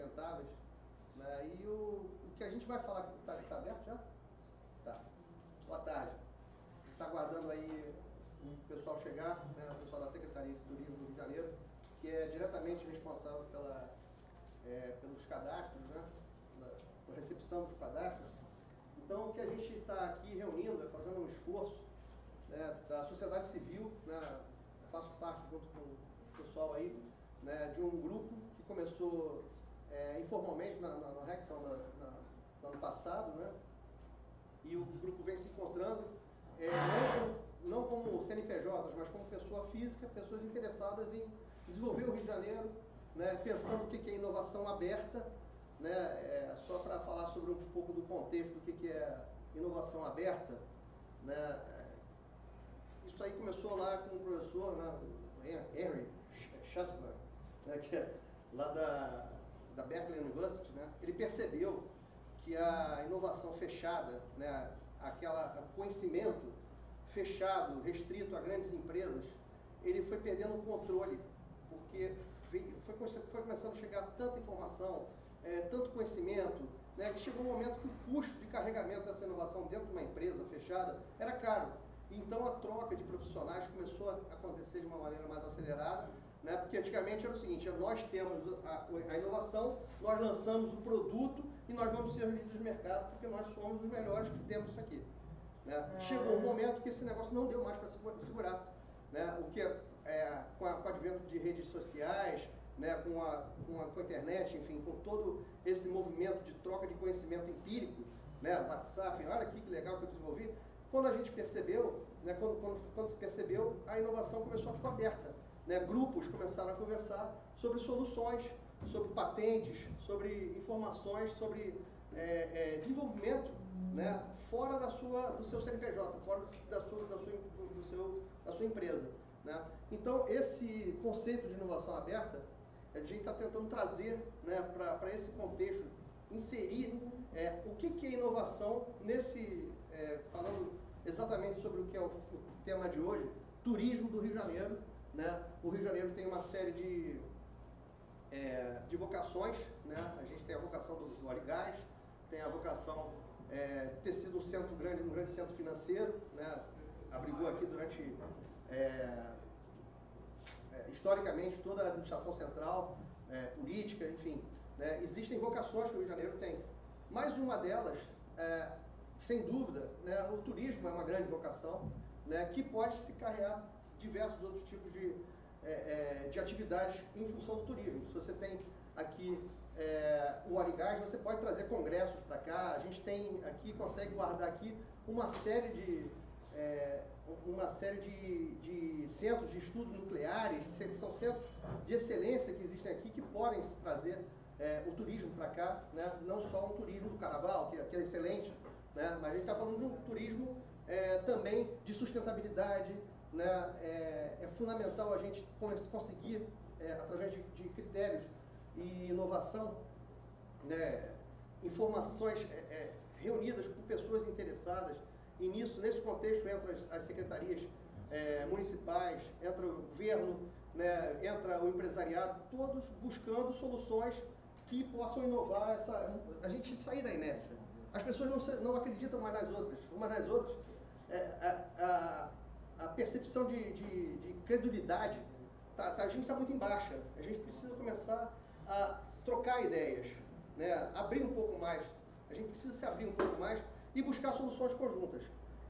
sustentáveis, né? E o que a gente vai falar aqui, tá aberto já? Tá. Boa tarde. Está aguardando aí o pessoal chegar, né? O pessoal da Secretaria de Turismo do Rio de Janeiro, que é diretamente responsável pelos cadastros, né? Da recepção dos cadastros. Então, o que a gente está aqui reunindo, é fazendo um esforço, né, da sociedade civil, né? Eu faço parte, junto com o pessoal aí, né, de um grupo que começou informalmente no Hackathon do ano passado, né? E o grupo vem se encontrando, não como CNPJs, mas como pessoa física, pessoas interessadas em desenvolver o Rio de Janeiro, né, pensando o que é inovação aberta, né, só para falar sobre um pouco do contexto do que é inovação aberta, né, isso aí começou lá com um professor, né, Henry Schasberg, né, que é lá da Berkeley University, né, ele percebeu que a inovação fechada, né, conhecimento fechado, restrito a grandes empresas, ele foi perdendo o controle, porque foi começando a chegar tanta informação, tanto conhecimento, né, que chegou um momento que o custo de carregamento dessa inovação dentro de uma empresa fechada era caro. Então a troca de profissionais começou a acontecer de uma maneira mais acelerada, né, porque antigamente era o seguinte: nós temos a inovação, nós lançamos o produto e nós vamos ser líderes de mercado porque nós somos os melhores que temos isso aqui. Né? Chegou um momento que esse negócio não deu mais para segurar. Né? O que com o advento de redes sociais, né, com a internet, enfim, com todo esse movimento de troca de conhecimento empírico, né, WhatsApp, olha aqui que legal que eu desenvolvi. Quando a gente percebeu, né, quando se percebeu, a inovação começou a ficar aberta. Né? Grupos começaram a conversar sobre soluções, sobre patentes, sobre informações, sobre desenvolvimento, né, fora do seu CNPJ, fora da sua empresa. Né? Então, esse conceito de inovação aberta, a gente está tentando trazer, né, para esse contexto, inserir o que é inovação falando exatamente sobre o que é o tema de hoje, turismo do Rio de Janeiro. Né? O Rio de Janeiro tem uma série de vocações, né? A gente tem a vocação do óleo e gás, tem a vocação de ter sido um grande centro financeiro, né? Abrigou aqui durante, historicamente, toda a administração central, política, enfim. Né? Existem vocações que o Rio de Janeiro tem. Mais uma delas, sem dúvida, né, o turismo é uma grande vocação, né, que pode se carregar diversos outros tipos de atividades em função do turismo. Se você tem aqui o óleo e gás, você pode trazer congressos para cá. A gente tem aqui, consegue guardar aqui uma série de centros de estudos nucleares, são centros de excelência que existem aqui, que podem trazer o turismo para cá, né? Não só um turismo do carnaval, que é excelente, né? Mas a gente está falando de um turismo também de sustentabilidade. Né? É fundamental a gente conseguir, através de critérios e inovação, né, informações reunidas por pessoas interessadas, e nesse contexto entra as secretarias municipais, entra o governo, né, entra o empresariado, todos buscando soluções que possam inovar, a gente sair da inércia. As pessoas não acreditam mais nas outras. Umas nas outras, a percepção de credulidade, a gente está muito em baixa. A gente precisa começar a trocar ideias, né? Abrir um pouco mais. A gente precisa se abrir um pouco mais e buscar soluções conjuntas.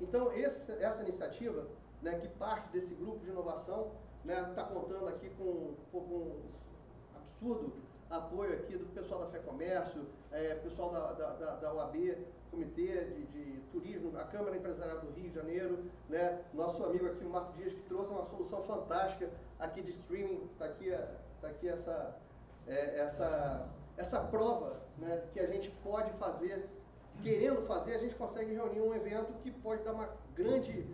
Então, essa iniciativa, né, que parte desse grupo de inovação, né, está contando aqui com um absurdo apoio aqui do pessoal da FEComércio, pessoal da OAB, Comitê de Turismo, a Câmara Empresarial do Rio de Janeiro, né? Nosso amigo aqui, o Marco Dias, que trouxe uma solução fantástica aqui de streaming. Está aqui essa prova, né, que a gente pode fazer, querendo fazer, a gente consegue reunir um evento que pode dar uma grande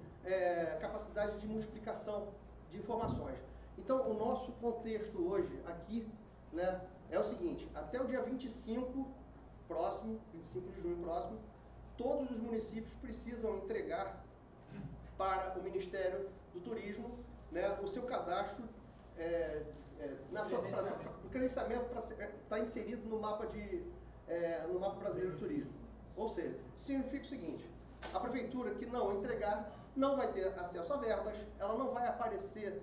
capacidade de multiplicação de informações. Então, o nosso contexto hoje aqui, né, é o seguinte: até o dia 25 de junho próximo, todos os municípios precisam entregar para o Ministério do Turismo, né, o seu cadastro o credenciamento para estar inserido no mapa brasileiro de turismo. Ou seja, significa o seguinte: a prefeitura que não entregar não vai ter acesso a verbas, ela não vai aparecer,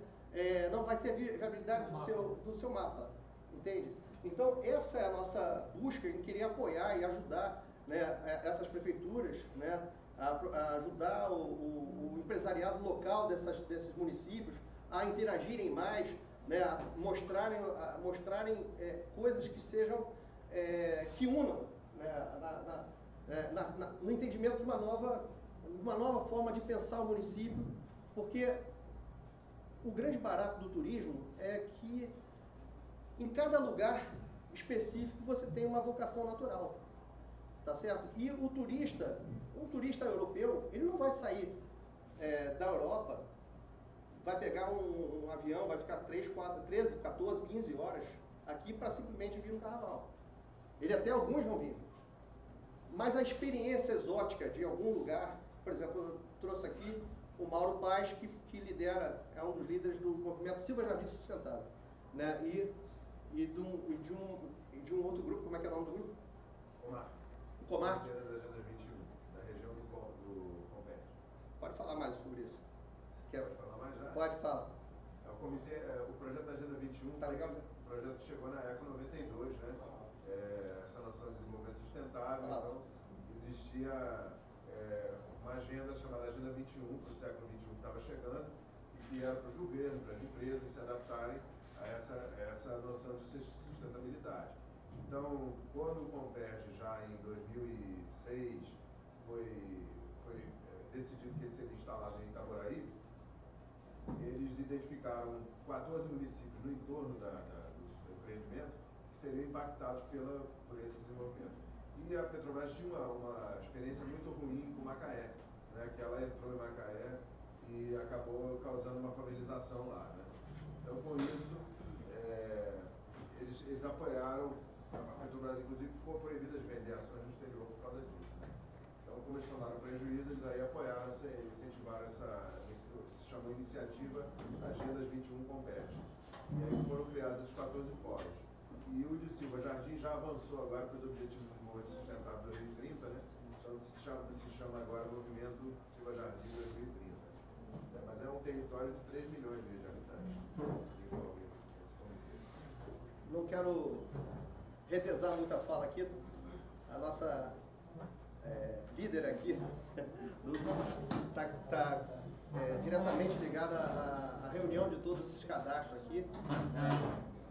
não vai ter viabilidade do seu mapa, entende? Então, essa é a nossa busca em querer apoiar e ajudar, né, essas prefeituras, né, a ajudar o empresariado local desses municípios a interagirem mais, né, a mostrarem coisas que sejam, que unam, né, no entendimento de uma nova forma de pensar o município, porque o grande barato do turismo é que em cada lugar específico você tem uma vocação natural, tá certo? E um turista europeu, ele não vai sair da Europa, vai pegar um avião, vai ficar 3, 4, 13, 14, 15 horas aqui para simplesmente vir no carnaval. Alguns vão vir. Mas a experiência exótica de algum lugar, por exemplo, eu trouxe aqui o Mauro Paz, que lidera, é um dos líderes do movimento Silva Jardim Sustentável, né? E de um outro grupo, como é que é o nome do grupo? Comar. O Comar. Da Agenda 21, da região do Compete. Pode falar mais sobre isso. Pode falar mais já? Pode falar. O comitê, o projeto da Agenda 21, tá legal? O projeto chegou na ECO 92, né? Essa noção de desenvolvimento sustentável, então existia uma agenda chamada Agenda 21 para o século 21 que estava chegando, e que era para os governos, para as empresas se adaptarem a essa noção de sustentabilidade. Então, quando o Comperj, já em 2006, foi decidido que ele seria instalado em Itaboraí, eles identificaram 14 municípios no entorno do empreendimento que seriam impactados por esse desenvolvimento. E a Petrobras tinha uma experiência muito ruim com Macaé, né, que ela entrou em Macaé e acabou causando uma favelização lá, né? Então, com isso, eles apoiaram, a Petrobras inclusive ficou proibida de vender ações no exterior por causa disso, né? Então, como eles tomaram prejuízo, eles aí apoiaram, incentivaram se chamou Iniciativa Agendas 21 Comperj. E aí foram criados esses 14 polos. E o de Silva Jardim já avançou agora para os Objetivos de Desenvolvimento Sustentável 2030, né? Então se chama agora Movimento Silva Jardim 2030. Mas é um território de 3 milhões de habitantes. Não quero retesar muita fala aqui. A nossa líder aqui está diretamente ligada à reunião de todos esses cadastros aqui,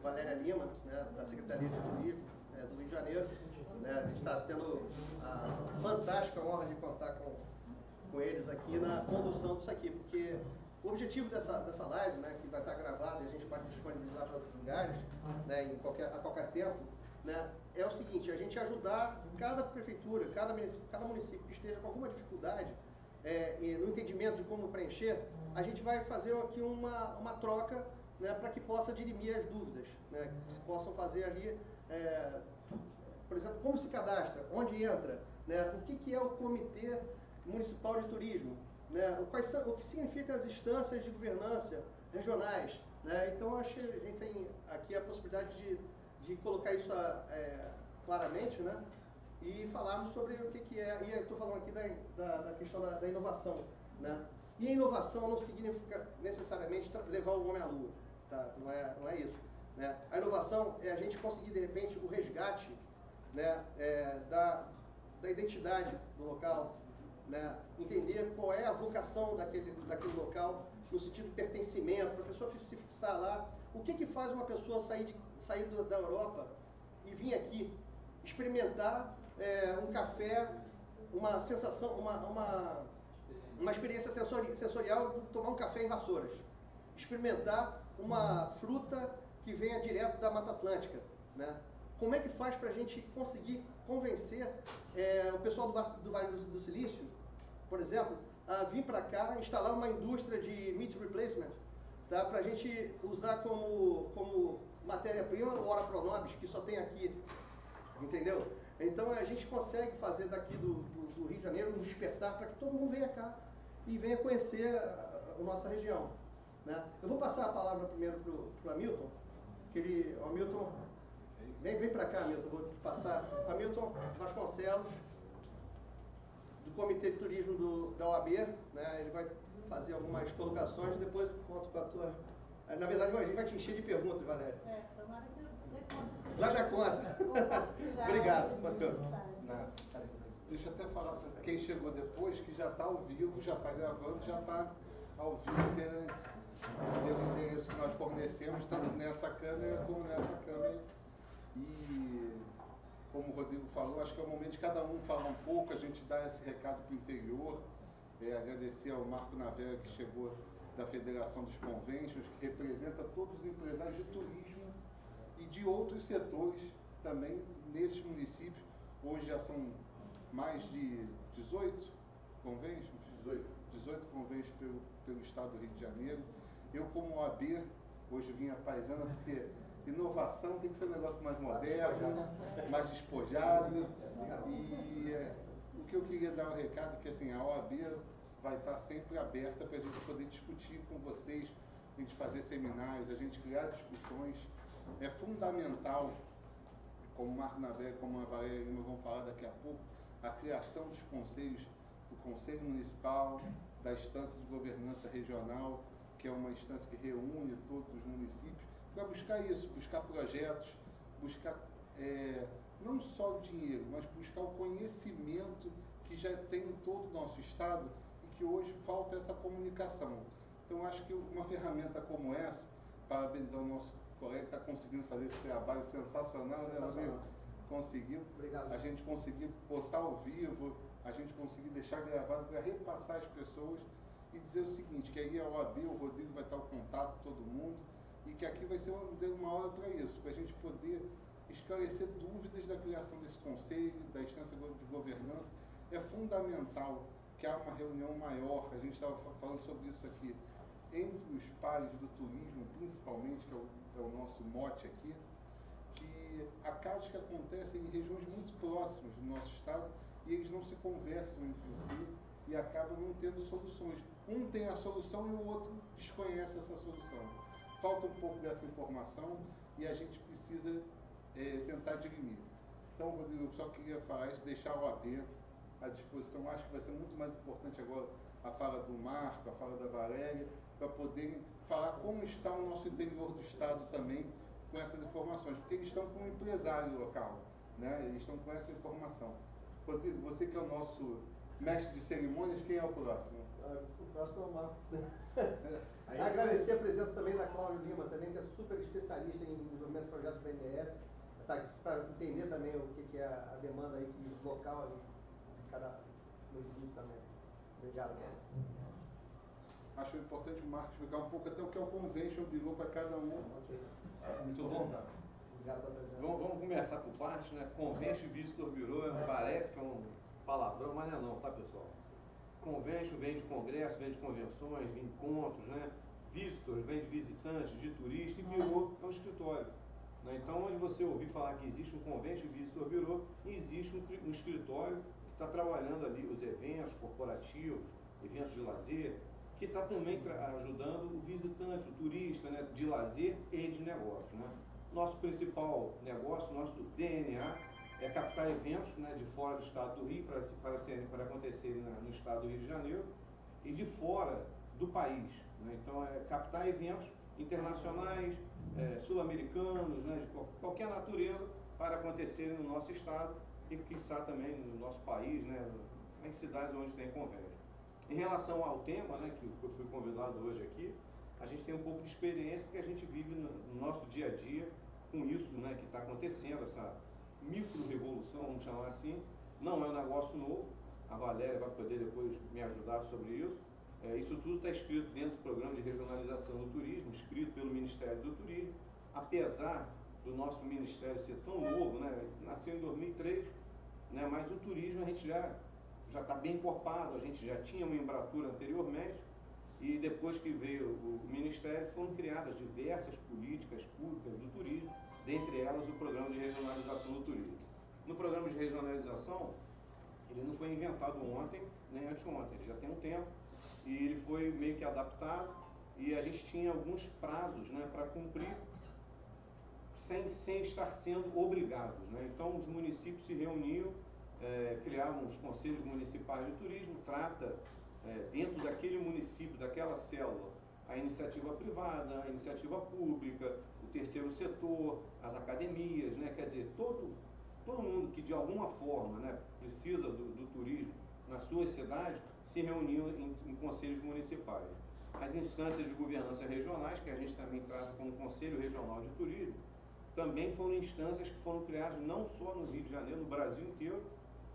Valéria Lima, né, da Secretaria de Turismo do Rio de Janeiro, né, está tendo a fantástica honra de contar com eles aqui na condução disso aqui, porque o objetivo dessa live, né, que vai estar gravada e a gente vai disponibilizar para outros lugares, né, a qualquer tempo, né, é o seguinte: a gente ajudar cada prefeitura, cada município que esteja com alguma dificuldade no entendimento de como preencher, a gente vai fazer aqui uma troca, né, para que possa dirimir as dúvidas, né, que se possam fazer ali, por exemplo, como se cadastra, onde entra, né, o que é o Comitê Municipal de Turismo, né, o que significa as instâncias de governança regionais, né? Então, acho que a gente tem aqui a possibilidade de colocar isso claramente, né, e falarmos sobre o que é. E eu estou falando aqui da questão da inovação, né? E a inovação não significa necessariamente levar o homem à lua, tá? Não é isso, né? A inovação é a gente conseguir, de repente, o resgate, né, da identidade do local, né? Entender qual é a vocação daquele local, no sentido de pertencimento, para a pessoa se fixar lá. O que faz uma pessoa sair da Europa e vir aqui experimentar um café, uma sensação, uma experiência sensorial de tomar um café em Vassouras, experimentar uma fruta que venha direto da Mata Atlântica, né? Como é que faz para a gente conseguir convencer o pessoal do Vale do Silício, por exemplo, a vir para cá, instalar uma indústria de meat replacement, tá? Para a gente usar como matéria-prima o Ora Pronobis, que só tem aqui, entendeu? Então a gente consegue fazer daqui do Rio de Janeiro um despertar para que todo mundo venha cá e venha conhecer a nossa região, né? Eu vou passar a palavra primeiro para o Hamilton, o Hamilton, vem para cá, Hamilton, vou te passar. Hamilton Vasconcelos, do Comitê de Turismo da OAB, né? Ele vai fazer algumas colocações e depois conto com a tua... Na verdade, a gente vai te encher de perguntas, Valéria. Tomara que eu dê conta. Vai dar conta. Obrigado, bacana. Deixa eu até falar, quem chegou depois, que já está ao vivo, já está gravando, já está ao vivo pelo endereço que nós fornecemos, tanto nessa câmera como nessa câmera. E, como o Rodrigo falou, acho que é o momento de cada um falar um pouco, a gente dar esse recado para o interior, agradecer ao Marco Navera, que chegou da Federação dos Conventions, que representa todos os empresários de turismo e de outros setores também nesses municípios. Hoje já são mais de 18 conventions? 18 conventions pelo estado do Rio de Janeiro. Eu, como OAB, hoje vim à paisana, porque inovação tem que ser um negócio mais moderno, mais despojado. E o que eu queria dar o recado é que assim, a OAB vai estar sempre aberta para a gente poder discutir com vocês, a gente fazer seminários, a gente criar discussões. É fundamental, como o Marco Navera, como a Valéria Lima vão falar daqui a pouco, a criação dos conselhos, do Conselho Municipal, da Instância de Governança Regional, que é uma instância que reúne todos os municípios, para buscar isso, buscar projetos, buscar não só o dinheiro, mas buscar o conhecimento que já tem em todo o nosso estado e que hoje falta essa comunicação. Então, acho que uma ferramenta como essa, parabenizar o nosso colega que está conseguindo fazer esse trabalho sensacional, né, Rodrigo? Conseguiu. Obrigado. A gente conseguiu botar ao vivo, a gente conseguiu deixar gravado para repassar as pessoas e dizer o seguinte, que aí a OAB, o Rodrigo vai estar ao contato de todo mundo e que aqui vai ser uma hora para isso, para a gente poder esclarecer dúvidas da criação desse conselho, da instância de governança. É fundamental que há uma reunião maior, a gente estava falando sobre isso aqui, entre os pares do turismo, principalmente, que é o nosso mote aqui, que há casos que acontecem em regiões muito próximas do nosso estado e eles não se conversam entre si e acabam não tendo soluções. Um tem a solução e o outro desconhece essa solução. Falta um pouco dessa informação e a gente precisa tentar dirimir. Então, Rodrigo, eu só queria falar isso, deixar o OAB à disposição. Acho que vai ser muito mais importante agora a fala do Marco, a fala da Valéria, para poderem falar como está o nosso interior do estado também com essas informações, porque eles estão com um empresário local, né? Eles estão com essa informação. Rodrigo, você que é o nosso mestre de cerimônias, quem é o próximo? O próximo é o Marco. Agradecer a presença também da Cláudia Lima, também, que é super especialista em desenvolvimento de projetos do BNDES, está aqui para entender também o que é a demanda aí local de cada município também. Obrigado, Marco. Acho importante o Marco explicar um pouco até o que é o Convention Bureau para cada um. Okay. Muito bom. Obrigado pela presença. Vamos começar por parte, né? Convention Visitor Bureau parece que é um palavrão, mas não é não, tá, pessoal? Convention vem de congresso, vem de convenções, vem de encontros, né? Visitors vem de visitantes, de turistas, e Bureau é um escritório. Né? Então, onde você ouvir falar que existe um Convention Visitor Bureau, existe um escritório que está trabalhando ali os eventos corporativos, eventos de lazer, que está também ajudando o visitante, o turista, né, de lazer e de negócio. Né? Nosso principal negócio, nosso DNA, é captar eventos, né, de fora do estado do Rio, para acontecerem no estado do Rio de Janeiro, e de fora do país. Né? Então, é captar eventos internacionais, sul-americanos, né, de qualquer natureza, para acontecerem no nosso estado e, quiçá, também no nosso país, né, em cidades onde tem convênio. Em relação ao tema, né, que eu fui convidado hoje aqui, a gente tem um pouco de experiência porque a gente vive no nosso dia a dia com isso, né, que está acontecendo, essa micro-revolução, vamos chamar assim. Não é um negócio novo, a Valéria vai poder depois me ajudar sobre isso. Isso tudo está escrito dentro do programa de regionalização do turismo, escrito pelo Ministério do Turismo. Apesar do nosso ministério ser tão novo, né, nasceu em 2003, né, mas o turismo a gente já está bem encorpado, a gente já tinha uma Embratur anteriormente, e depois que veio o Ministério, foram criadas diversas políticas públicas do turismo, dentre elas o Programa de Regionalização do Turismo. No Programa de Regionalização, ele não foi inventado ontem, nem anteontem, ele já tem um tempo, e ele foi meio que adaptado, e a gente tinha alguns prazos, né, para cumprir, sem estar sendo obrigados, né? Então, os municípios se reuniam, criavam os conselhos municipais de turismo, trata dentro daquele município, daquela célula, a iniciativa privada, a iniciativa pública, o terceiro setor, as academias, né? Quer dizer, todo mundo que de alguma forma, né, precisa do turismo nas suas cidades, se reuniam em conselhos municipais. As instâncias de governança regionais, que a gente também trata como Conselho Regional de Turismo, também foram instâncias que foram criadas não só no Rio de Janeiro, no Brasil inteiro,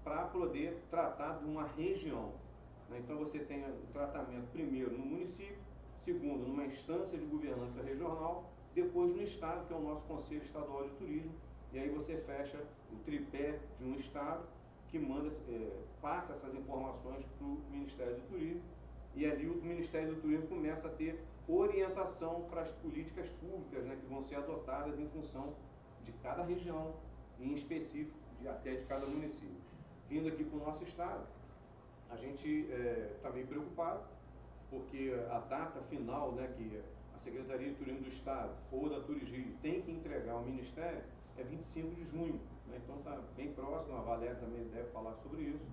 para poder tratar de uma região. Então você tem o tratamento primeiro no município, segundo numa instância de governança regional, depois no Estado, que é o nosso Conselho Estadual de Turismo, e aí você fecha o tripé de um Estado que passa essas informações para o Ministério do Turismo, e ali o Ministério do Turismo começa a ter orientação para as políticas públicas, né, que vão ser adotadas em função de cada região, em específico, até de cada município. Vindo aqui para o nosso Estado, a gente está meio preocupado, porque a data final, né, que a Secretaria de Turismo do Estado ou da Turismo tem que entregar ao Ministério é 25 de junho, né? Então está bem próximo, a Valéria também deve falar sobre isso.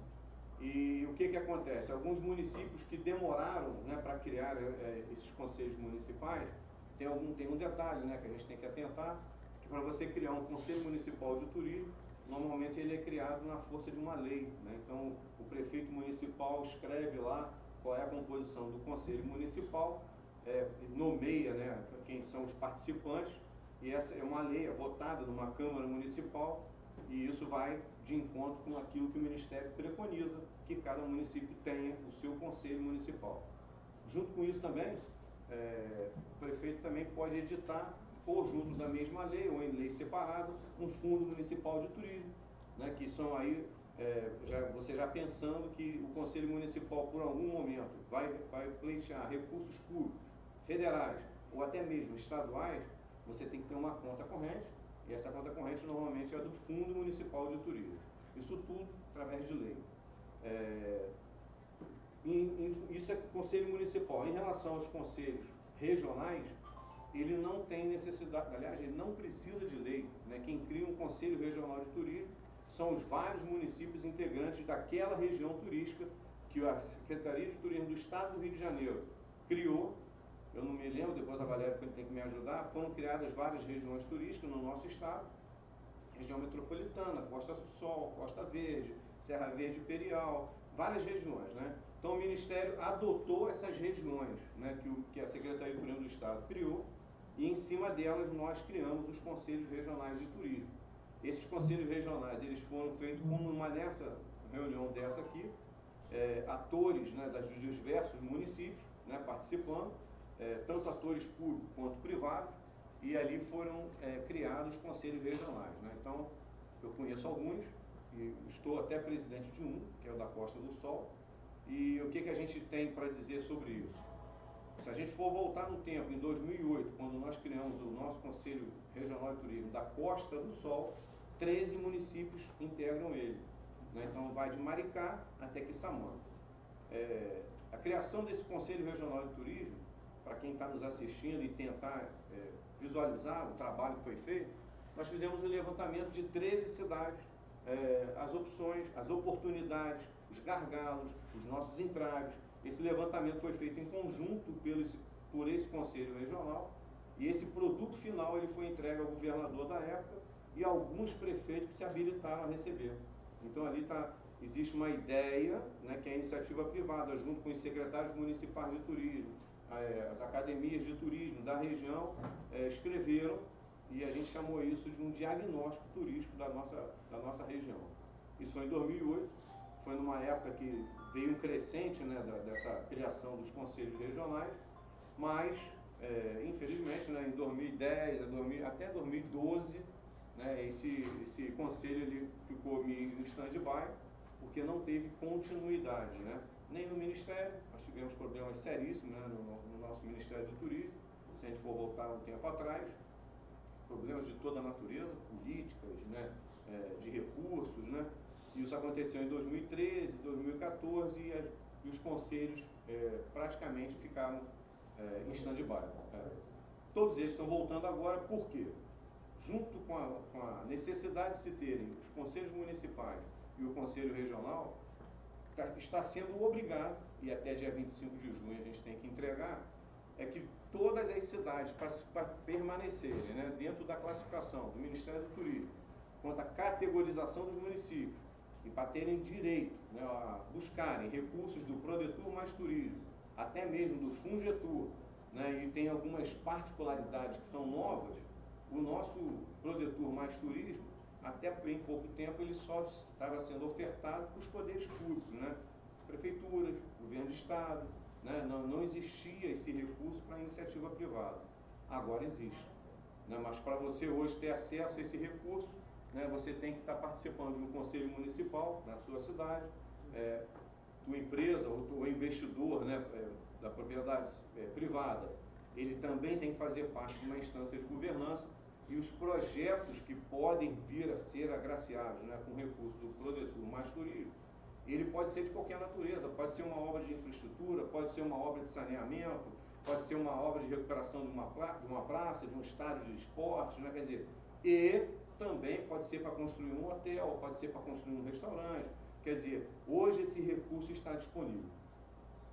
E o que acontece? Alguns municípios que demoraram, né, para criar esses conselhos municipais, tem um detalhe, né, que a gente tem que atentar, que para você criar um conselho municipal de turismo, normalmente ele é criado na força de uma lei, né? Então o prefeito municipal escreve lá qual é a composição do conselho municipal, nomeia, né, quem são os participantes, e essa é uma lei votada numa Câmara Municipal, e isso vai de encontro com aquilo que o Ministério preconiza, que cada município tenha o seu conselho municipal. Junto com isso também, o prefeito também pode editar, ou junto da mesma lei, ou em lei separada, um fundo municipal de turismo, né, que são aí, você já pensando que o Conselho Municipal, por algum momento, vai pleitear recursos públicos, federais, ou até mesmo estaduais, você tem que ter uma conta corrente, e essa conta corrente normalmente é do Fundo Municipal de Turismo. Isso tudo através de lei. Isso é Conselho Municipal. Em relação aos conselhos regionais, ele não tem necessidade, aliás, ele não precisa de lei, né? Quem cria um Conselho Regional de Turismo são os vários municípios integrantes daquela região turística que a Secretaria de Turismo do Estado do Rio de Janeiro criou. Eu não me lembro, depois a Valéria tem que me ajudar. Foram criadas várias regiões turísticas no nosso estado, região metropolitana, Costa do Sol, Costa Verde, Serra Verde Imperial, várias regiões, né? Então o Ministério adotou essas regiões, né, que a Secretaria de Turismo do Estado criou, e em cima delas nós criamos os Conselhos Regionais de Turismo. Esses Conselhos Regionais, eles foram feitos como nessa reunião dessa aqui, atores, né, dos diversos municípios, né, participando, tanto atores públicos quanto privados, e ali foram criados conselhos regionais, né? Então, eu conheço alguns, e estou até presidente de um, que é o da Costa do Sol, e o que a gente tem para dizer sobre isso? Se a gente for voltar no tempo, em 2008, quando nós criamos o nosso Conselho Regional de Turismo da Costa do Sol, 13 municípios integram ele, né? Então, vai de Maricá até Quissamã. A criação desse Conselho Regional de Turismo, para quem está nos assistindo e tentar visualizar o trabalho que foi feito, nós fizemos um levantamento de 13 cidades, as opções, as oportunidades, os gargalos, os nossos entraves. Esse levantamento foi feito em conjunto por esse Conselho Regional, e esse produto final ele foi entregue ao governador da época e a alguns prefeitos que se habilitaram a receber. Então ali existe uma ideia, né, que é a iniciativa privada, junto com os secretários municipais de turismo, as academias de turismo da região, escreveram, e a gente chamou isso de um diagnóstico turístico da nossa região. Isso foi em 2008, foi numa época que veio um crescente, né, dessa criação dos conselhos regionais, mas, infelizmente, né, em 2010 até 2012, né, esse conselho ele ficou em stand-by, porque não teve continuidade, né? Nem no Ministério, nós tivemos problemas seríssimos, né, no nosso Ministério do Turismo, se a gente for voltar um tempo atrás, problemas de toda a natureza, políticas, né, de recursos, né? E isso aconteceu em 2013, 2014, e os conselhos praticamente ficaram em stand-by. Todos eles estão voltando agora, por quê? junto com a necessidade de se terem os conselhos municipais e o conselho regional, está sendo obrigado, e até dia 25 de junho a gente tem que entregar, é que todas as cidades, para permanecerem, né, dentro da classificação do Ministério do Turismo, quanto à categorização dos municípios, e para terem direito, né, a buscarem recursos do Prodetur mais Turismo, até mesmo do Fungetur, né, e tem algumas particularidades que são novas, o nosso Prodetur mais Turismo, até bem pouco tempo, ele só estava sendo ofertado para os poderes públicos, né? Prefeituras, governo de estado, né? Não existia esse recurso para a iniciativa privada. Agora existe, né? Mas para você hoje ter acesso a esse recurso, né, você tem que estar participando de um conselho municipal na sua cidade, tua empresa ou investidor, né, da propriedade privada, ele também tem que fazer parte de uma instância de governança. E os projetos que podem vir a ser agraciados, né, com recurso do Prodetur mais Turismo, ele pode ser de qualquer natureza, pode ser uma obra de infraestrutura, pode ser uma obra de saneamento, pode ser uma obra de recuperação de uma praça, de um estádio de esporte, né, quer dizer, e também pode ser para construir um hotel, pode ser para construir um restaurante, quer dizer, hoje esse recurso está disponível.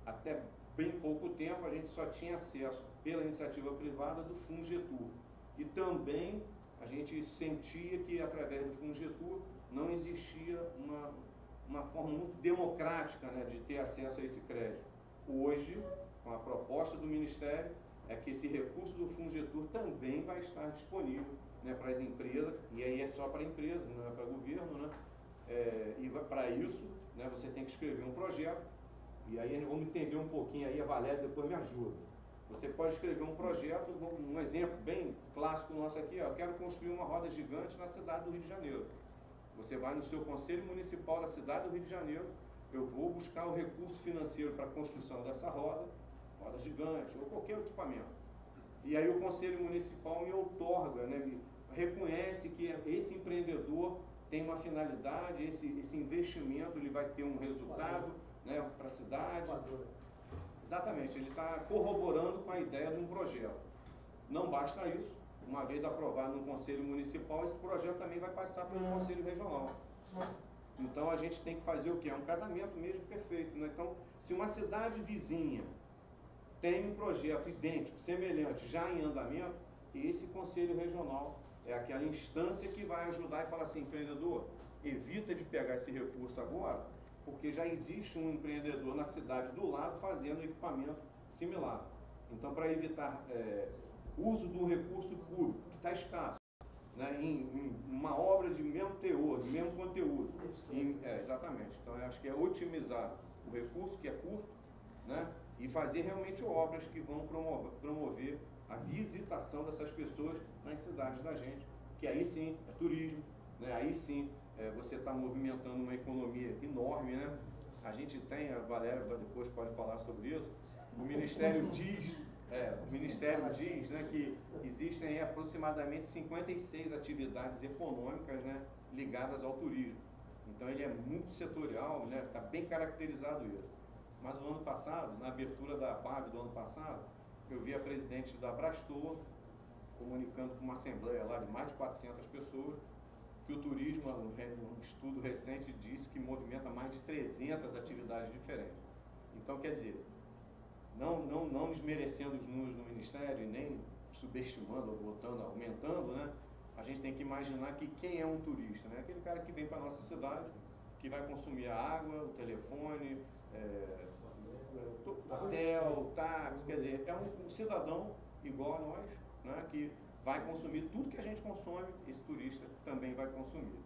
Até bem pouco tempo a gente só tinha acesso pela iniciativa privada do Fungetur. E também a gente sentia que através do Fungetur não existia uma forma muito democrática, né, de ter acesso a esse crédito. Hoje, com a proposta do Ministério, é que esse recurso do Fungetur também vai estar disponível, né, para as empresas, e aí é só para empresas, não é para governo, né? E para isso, né, você tem que escrever um projeto, e aí vamos entender um pouquinho aí, a Valéria depois me ajuda. Você pode escrever um projeto, um exemplo bem clássico nosso aqui, ó, eu quero construir uma roda gigante na cidade do Rio de Janeiro. Você vai no seu conselho municipal da cidade do Rio de Janeiro, eu vou buscar o recurso financeiro para a construção dessa roda gigante, ou qualquer equipamento. E aí o conselho municipal me outorga, né, me reconhece que esse empreendedor tem uma finalidade, esse investimento ele vai ter um resultado, né, para a cidade. Exatamente, ele está corroborando com a ideia de um projeto. Não basta isso, uma vez aprovado no Conselho Municipal, esse projeto também vai passar pelo Conselho Regional. Então a gente tem que fazer o quê? É um casamento mesmo perfeito, né? Então, se uma cidade vizinha tem um projeto idêntico, semelhante, já em andamento, esse Conselho Regional é aquela instância que vai ajudar e falar assim, empreendedor, evita de pegar esse recurso agora, porque já existe um empreendedor na cidade do lado fazendo equipamento similar. Então, para evitar uso do recurso público, que está escasso, né, em uma obra de mesmo teor, de mesmo conteúdo. Exatamente. Então, eu acho que é otimizar o recurso, que é curto, né, e fazer realmente obras que vão promover a visitação dessas pessoas nas cidades da gente, que aí sim é turismo, né, aí sim você está movimentando uma economia enorme, né? A gente tem, a Valéria depois pode falar sobre isso, o Ministério diz, né, que existem aí aproximadamente 56 atividades econômicas, né, ligadas ao turismo. Então ele é muito setorial, né, está bem caracterizado isso. Mas no ano passado, na abertura da PAB do ano passado, eu vi a presidente da Abrastoa comunicando com uma assembleia lá de mais de 400 pessoas, que o turismo, um estudo recente disse que movimenta mais de 300 atividades diferentes. Então, quer dizer, não desmerecendo os números do Ministério e nem subestimando, ou botando, aumentando, né? A gente tem que imaginar que quem é um turista, né? Aquele cara que vem para a nossa cidade, que vai consumir a água, o telefone, hotel, táxi, quer dizer, é um cidadão igual a nós, né? Que vai consumir tudo que a gente consome, esse turista também vai consumir.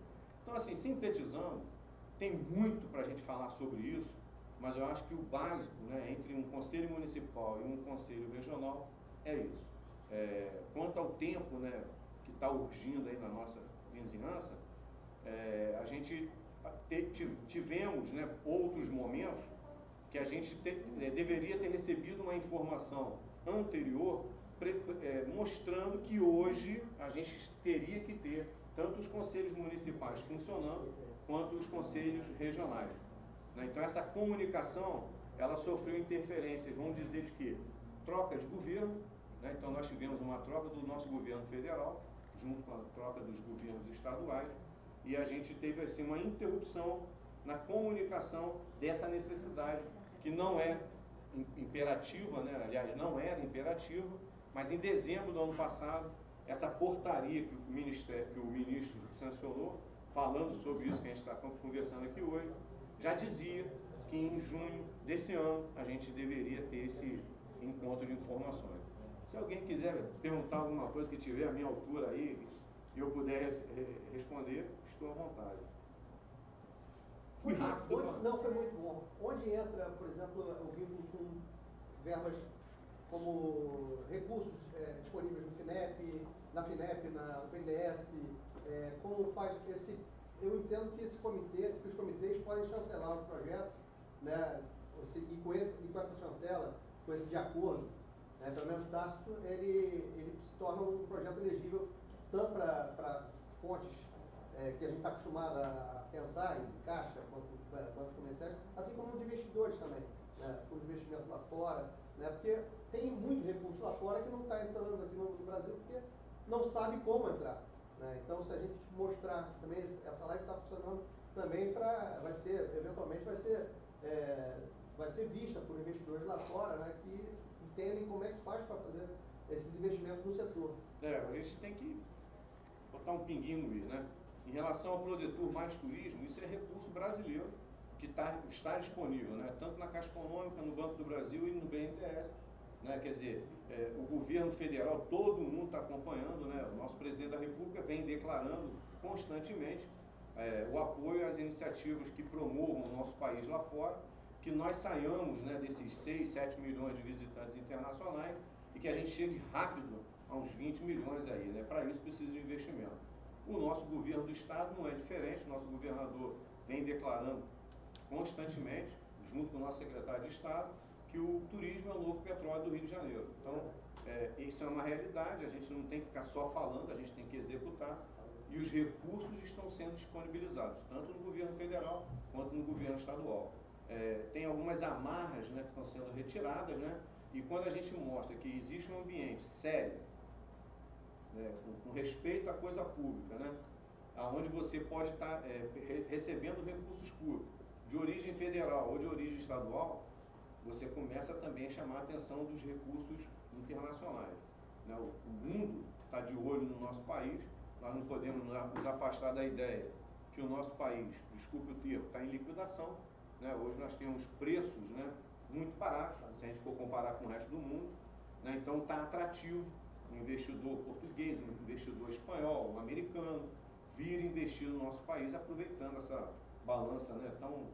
Então, assim, sintetizando, tem muito para a gente falar sobre isso, mas eu acho que o básico, né, entre um conselho municipal e um conselho regional é isso. Quanto ao tempo, né, que está urgindo aí na nossa vizinhança, a gente tivemos, né, outros momentos que a gente deveria ter recebido uma informação anterior mostrando que hoje a gente teria que ter tanto os conselhos municipais funcionando, quanto os conselhos regionais. Né? Então essa comunicação, ela sofreu interferências, vamos dizer de quê? Troca de governo, né? Então nós tivemos uma troca do nosso governo federal, junto com a troca dos governos estaduais, e a gente teve assim uma interrupção na comunicação dessa necessidade, que não é imperativa, né? Aliás, não era imperativa, mas em dezembro do ano passado, essa portaria que o ministro sancionou, falando sobre isso que a gente está conversando aqui hoje, já dizia que em junho desse ano a gente deveria ter esse encontro de informações. Se alguém quiser perguntar alguma coisa que tiver à minha altura aí e eu puder responder, estou à vontade. Fui rápido. Não, foi muito bom. Onde entra, por exemplo, eu vi com verbas como recursos disponíveis no FINEP, na FINEP, no BNDES, como faz esse... Eu entendo que que os comitês podem chancelar os projetos, né, e com essa chancela, com esse de acordo, pelo menos tácito, ele se torna um projeto elegível tanto para fontes que a gente está acostumado a pensar em caixa, bancos comerciais, assim como de investidores também, né, fundos de investimento lá fora, né, porque tem muito recurso lá fora que não está entrando aqui no Brasil porque não sabe como entrar. Né? Então, se a gente mostrar também, essa live está funcionando também eventualmente vai ser vista por investidores lá fora, né, que entendem como é que faz para fazer esses investimentos no setor. A gente tem que botar um pinguinho no i, né? Em relação ao Prodetur Mais Turismo, isso é recurso brasileiro que está disponível, né? Tanto na Caixa Econômica, no Banco do Brasil e no BNDES. Né? Quer dizer, o governo federal, todo mundo está acompanhando, né? O nosso presidente da República vem declarando constantemente o apoio às iniciativas que promovam o nosso país lá fora, que nós saiamos, né, desses 6, 7 milhões de visitantes internacionais e que a gente chegue rápido a uns 20 milhões aí, né? Para isso precisa de investimento. O nosso governo do estado não é diferente, o nosso governador vem declarando constantemente, junto com o nosso secretário de estado, que o turismo é o novo petróleo do Rio de Janeiro. Então, isso é uma realidade, a gente não tem que ficar só falando, a gente tem que executar, e os recursos estão sendo disponibilizados, tanto no governo federal quanto no governo estadual. Tem algumas amarras, né, que estão sendo retiradas, né, e quando a gente mostra que existe um ambiente sério, né, com respeito à coisa pública, né, onde você pode estar recebendo recursos públicos de origem federal ou de origem estadual, você começa também a chamar a atenção dos recursos internacionais. Né? O mundo está de olho no nosso país, nós não podemos nos afastar da ideia que o nosso país, desculpe o termo, está em liquidação. Né? Hoje nós temos preços, né, muito baratos, se a gente for comparar com o resto do mundo. Né? Então está atrativo um investidor português, um investidor espanhol, um americano, vir investir no nosso país, aproveitando essa balança, né, tão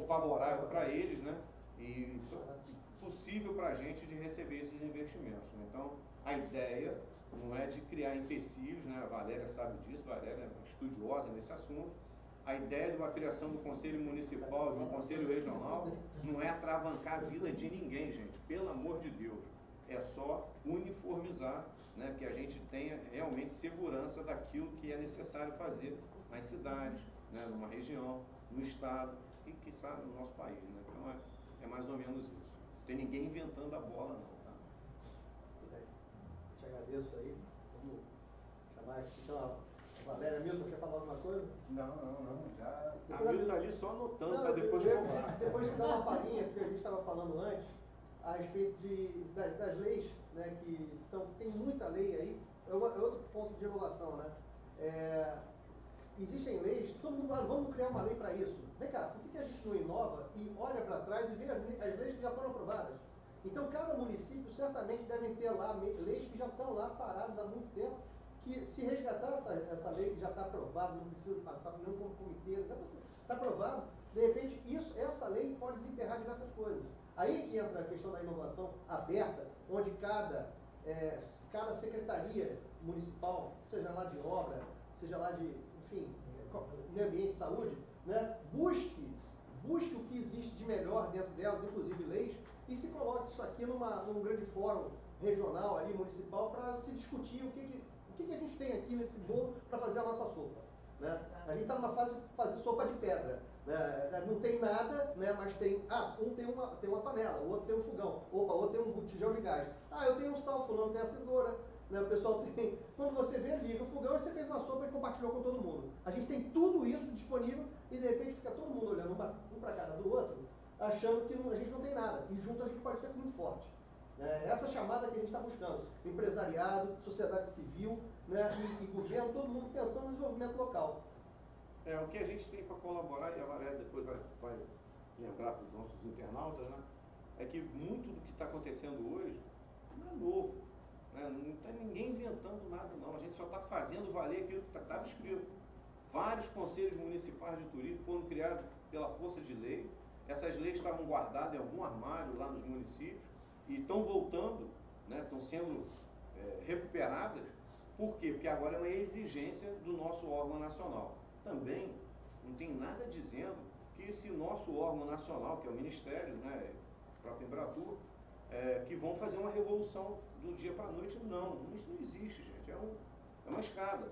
favorável para eles, né, e possível para a gente de receber esses investimentos. Né? Então, a ideia não é de criar empecilhos, né? A Valéria sabe disso, a Valéria é estudiosa nesse assunto. A ideia de uma criação do Conselho Municipal, de um Conselho Regional, não é atravancar a vida de ninguém, gente, pelo amor de Deus. É só uniformizar, né, que a gente tenha realmente segurança daquilo que é necessário fazer nas cidades, né, numa região, no estado e, quiçá, no nosso país. Né? Então, é mais ou menos isso. Não tem ninguém inventando a bola, não. Tá? Tudo bem. Te agradeço aí. Vamos chamar aqui, então, a Valéria. Milton, quer falar alguma coisa? Não. Já... A Milton está ali só anotando para depois voltar. Depois você dá uma palhinha, porque a gente estava falando antes, a respeito das leis, né, tem muita lei aí, é outro ponto de inovação, né? Existem leis, todo mundo fala, vamos criar uma lei para isso. Vem cá, por que a gente não inova e olha para trás e vê as leis que já foram aprovadas? Então, cada município certamente deve ter lá leis que já estão lá paradas há muito tempo, que se resgatar essa lei que já está aprovada, não precisa passar por nenhum comitê, já está aprovado, de repente essa lei pode desemperrar diversas coisas. Aí que entra a questão da inovação aberta, onde cada secretaria municipal, seja lá de obra, seja lá de, enfim, meio ambiente e saúde, né, busque o que existe de melhor dentro delas, inclusive leis, e se coloque isso aqui num grande fórum regional, ali, municipal, para se discutir o que a gente tem aqui nesse bolo para fazer a nossa sopa. Né? A gente está numa fase de fazer sopa de pedra. Né? Não tem nada, né? Mas tem uma panela, o outro tem um fogão, outro tem um botijão de gás. Eu tenho um sal, fulano tem acendedora. né? O pessoal tem... Quando você vê, liga o fogão e você fez uma sopa e compartilhou com todo mundo. A gente tem tudo isso disponível e de repente fica todo mundo olhando um para a cara do outro, achando que a gente não tem nada. E junto a gente pode ser muito forte. Essa chamada que a gente está buscando. Empresariado, sociedade civil, né? E governo, todo mundo pensando no desenvolvimento local. O que a gente tem para colaborar, e a Valéria depois vai lembrar para os nossos internautas, né? É que muito do que está acontecendo hoje não é novo. Né? Não está ninguém inventando nada, não. A gente só está fazendo valer aquilo que estava escrito. Vários conselhos municipais de turismo foram criados pela força de lei. Essas leis estavam guardadas em algum armário lá nos municípios e estão voltando, né? Estão sendo recuperadas. Por quê? Porque agora é uma exigência do nosso órgão nacional. Também não tem nada dizendo que esse nosso órgão nacional, que é o Ministério, né, a própria Embratur, que vão fazer uma revolução do dia para a noite. Não, isso não existe, gente. É uma escada.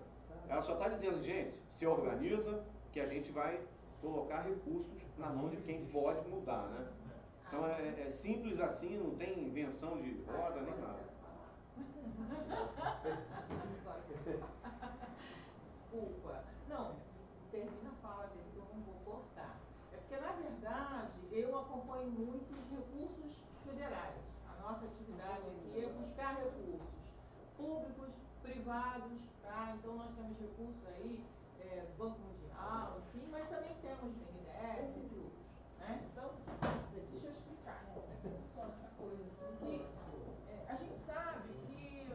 Ela só está dizendo, gente, se organiza, que a gente vai colocar recursos na mão de quem pode mudar, né? Então é simples assim, não tem invenção de roda nem nada. Desculpa. Não, termina a fala dele que eu não vou cortar. É porque, na verdade, eu acompanho muito os recursos federais. A nossa atividade aqui é buscar recursos públicos, privados, tá? Então nós temos recursos aí, Banco Mundial, enfim, mas também temos BNDES e outros, né? Então, deixa eu explicar. Só essa coisa assim, que a gente sabe que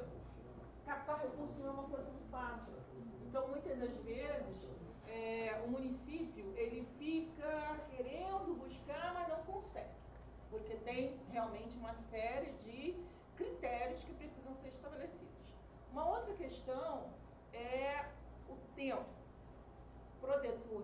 captar recursos não é uma coisa muito fácil. Então, muitas das vezes, o município, ele fica querendo buscar, mas não consegue. Porque tem realmente uma série de critérios que precisam ser estabelecidos. Uma outra questão é o tempo. Prodetur+,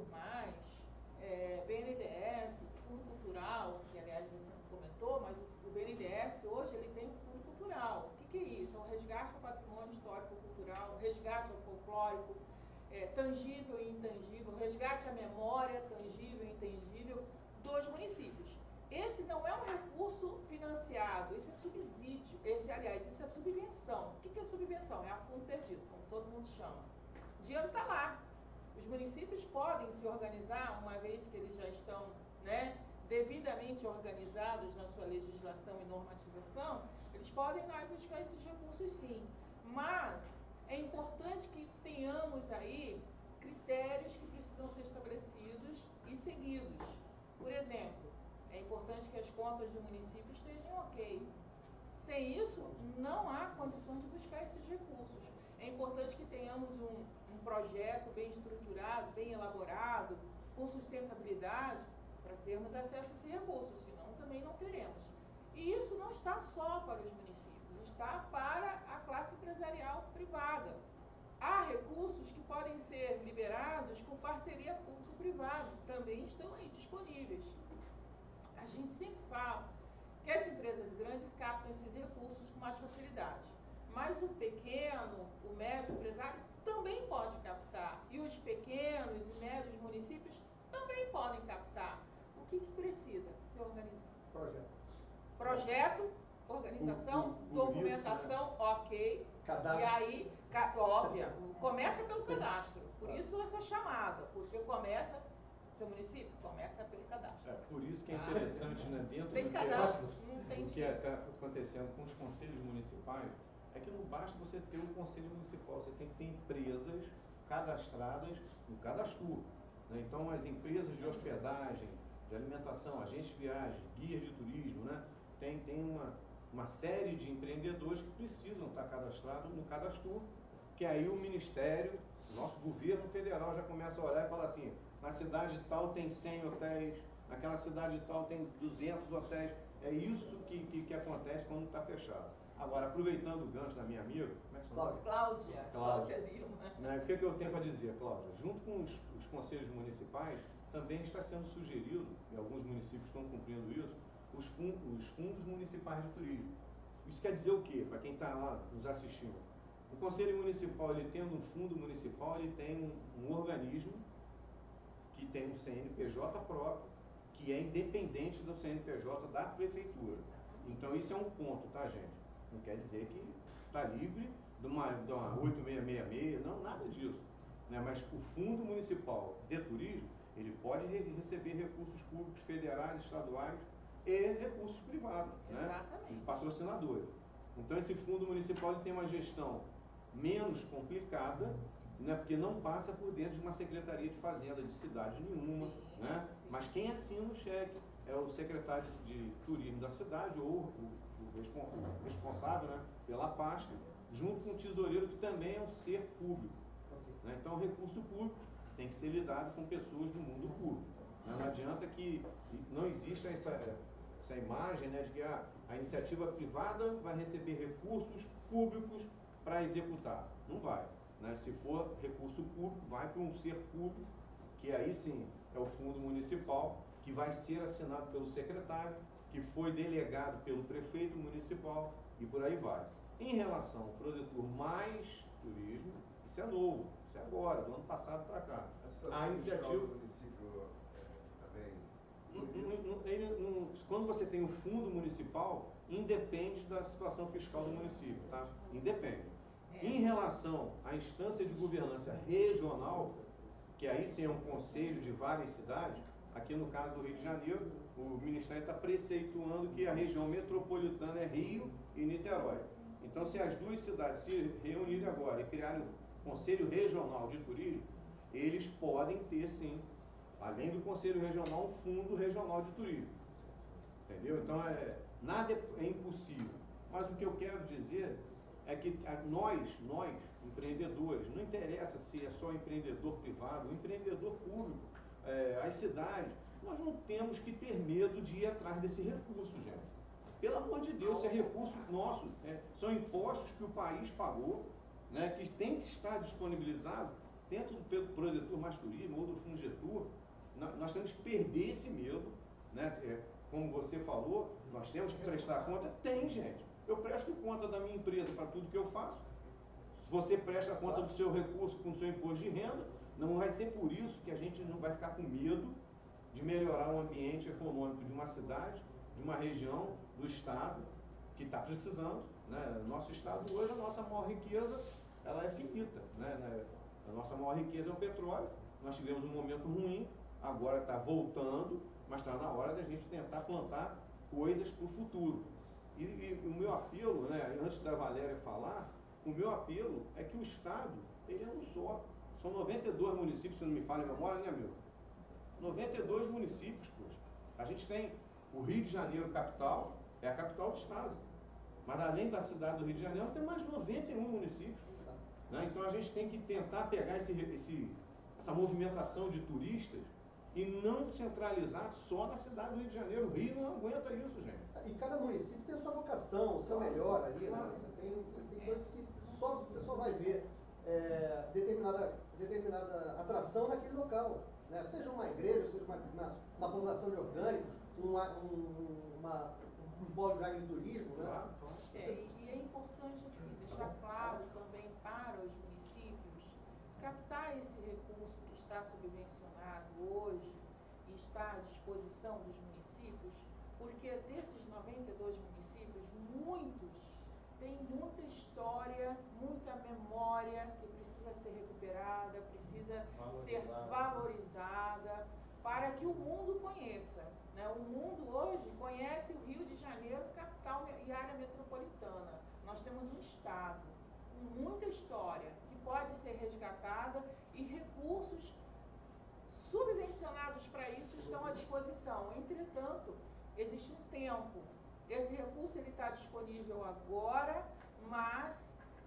BNDES, Fundo Cultural, que aliás você não comentou, mas o BNDES hoje ele tem um fundo cultural. O que é isso? É o resgate ao patrimônio histórico-cultural, o resgate ao folclórico, tangível e intangível, resgate à memória tangível e intangível dos municípios. Esse não é um recurso financiado, esse é subsídio, isso é subvenção. O que é subvenção? É a fundo perdido, como todo mundo chama. O dinheiro está lá. Os municípios podem se organizar, uma vez que eles já estão, né, devidamente organizados na sua legislação e normatização, eles podem ir lá e buscar esses recursos sim. Mas é importante que tenhamos aí critérios que precisam ser estabelecidos e seguidos. Por exemplo, é importante que as contas do município estejam ok. Sem isso, não há condições de buscar esses recursos. É importante que tenhamos um projeto bem estruturado, bem elaborado, com sustentabilidade, para termos acesso a esse recurso, senão também não teremos. E isso não está só para os municípios, está para a classe empresarial privada. Há recursos que podem ser liberados com parceria público-privado, também estão aí disponíveis. A gente sempre fala que as empresas grandes captam esses recursos com mais facilidade. Mas o pequeno, o médio empresário também pode captar. E os pequenos e médios municípios também podem captar. O que precisa? Se organizar. Projeto, organização, documentação, ok. Cadastro. E aí, óbvio, começa pelo cadastro. Por isso essa chamada, porque começa... Seu município começa pelo cadastro. Por isso que é interessante, né, dentro Sem do cadastro, não tem que está acontecendo com os conselhos municipais, é que não basta você ter um conselho municipal, você tem que ter empresas cadastradas no cadastro. Né? Então, as empresas de hospedagem, de alimentação, agentes de viagem, guias de turismo, né? Tem uma série de empreendedores que precisam estar cadastrados no cadastro, que aí o Ministério, nosso governo federal já começa a olhar e falar assim, na cidade tal tem 100 hotéis, naquela cidade tal tem 200 hotéis. É isso que acontece quando está fechado. Agora, aproveitando o gancho da minha amiga, como é que chama? Cláudia Lima. Né? O que eu tenho para dizer, Cláudia? Junto com os conselhos municipais, também está sendo sugerido, e alguns municípios estão cumprindo isso, os fundos municipais de turismo. Isso quer dizer o quê? Para quem está lá nos assistindo. O Conselho Municipal, ele tendo um fundo municipal, ele tem um organismo que tem um CNPJ próprio, que é independente do CNPJ da prefeitura. Então, isso é um ponto, tá, gente? Não quer dizer que está livre de uma 8666, não, nada disso. Né? Mas o Fundo Municipal de Turismo, ele pode receber recursos públicos federais, estaduais e recursos privados, né? Patrocinadores. Então esse Fundo Municipal ele tem uma gestão menos complicada, né? Porque não passa por dentro de uma Secretaria de Fazenda de cidade nenhuma, né? Mas quem assina o cheque é o secretário de Turismo da cidade ou o responsável, né, pela pasta, junto com o tesoureiro, que também é um ser público. Né? Então, o recurso público tem que ser lidado com pessoas do mundo público. Né? Não adianta que não exista essa imagem, né, de que a iniciativa privada vai receber recursos públicos para executar. Não vai. Né? Se for recurso público, vai para um ser público, que aí sim é o Fundo Municipal, que vai ser assinado pelo secretário, que foi delegado pelo prefeito municipal e por aí vai. Em relação ao Prodetur mais turismo, isso é novo, isso é agora, do ano passado para cá. A iniciativa do município também. Quando você tem um fundo municipal, independe da situação fiscal do município, tá? Independe. Em relação à instância de governança regional, que aí sim é um conselho de várias cidades, aqui no caso do Rio de Janeiro, o Ministério está preceituando que a região metropolitana é Rio e Niterói. Então, se as duas cidades se reunirem agora e criarem um Conselho Regional de Turismo, eles podem ter, sim, além do Conselho Regional, um Fundo Regional de Turismo. Entendeu? Então, nada é impossível. Mas o que eu quero dizer é que nós, empreendedores, não interessa se é só empreendedor privado, o empreendedor público, as cidades, nós não temos que ter medo de ir atrás desse recurso, gente. Pelo amor de Deus, isso é recurso nosso, são impostos que o país pagou, né, que tem que estar disponibilizado dentro do Prodetur Mais Turismo ou do Fungetur. Nós temos que perder esse medo, né? Como você falou, nós temos que prestar conta. Tem, gente. Eu presto conta da minha empresa para tudo que eu faço. Se você presta conta do seu recurso com o seu imposto de renda, não vai ser por isso que a gente não vai ficar com medo de melhorar o ambiente econômico de uma cidade, de uma região, do estado, que está precisando, né? Nosso estado hoje, a nossa maior riqueza, ela é finita, né? A nossa maior riqueza é o petróleo. Nós tivemos um momento ruim, agora está voltando, mas está na hora da gente tentar plantar coisas para o futuro. E o meu apelo, né, antes da Valéria falar, o meu apelo é que o estado, ele é um só. São 92 municípios, se não me falha a memória, né, meu? 92 municípios, poxa. A gente tem o Rio de Janeiro, capital, é a capital do estado. Mas além da cidade do Rio de Janeiro, tem mais 91 municípios. Né? Então a gente tem que tentar pegar essa movimentação de turistas e não centralizar só na cidade do Rio de Janeiro. O Rio não aguenta isso, gente. E cada município tem a sua vocação, o seu melhor ali, né? Você tem coisas que você só vai ver determinada atração naquele local. Né? Seja uma igreja, seja uma plantação de orgânicos, um polo de agriturismo. Né? Claro. E é importante assim, deixar claro também para os municípios captar esse recurso que está subvencionado hoje e está à disposição dos municípios, porque desses 92 municípios, muitos têm muita história, muita memória que precisa ser recuperada, precisa ser valorizada, para que o mundo conheça. Né? O mundo hoje conhece o Rio de Janeiro, capital e área metropolitana. Nós temos um estado com muita história que pode ser resgatada e recursos subvencionados para isso estão à disposição. Entretanto, existe um tempo. Esse recurso está disponível agora, mas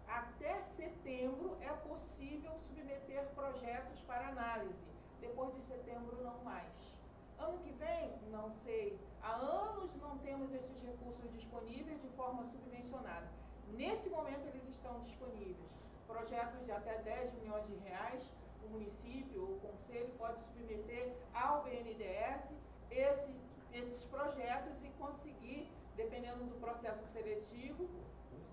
até setembro é possível submeter projetos para análise. Depois de setembro, não mais. Ano que vem, não sei. Há anos não temos esses recursos disponíveis de forma subvencionada. Nesse momento, eles estão disponíveis. Projetos de até 10 milhões de reais, o município, o conselho pode submeter ao BNDES esses projetos e conseguir, dependendo do processo seletivo,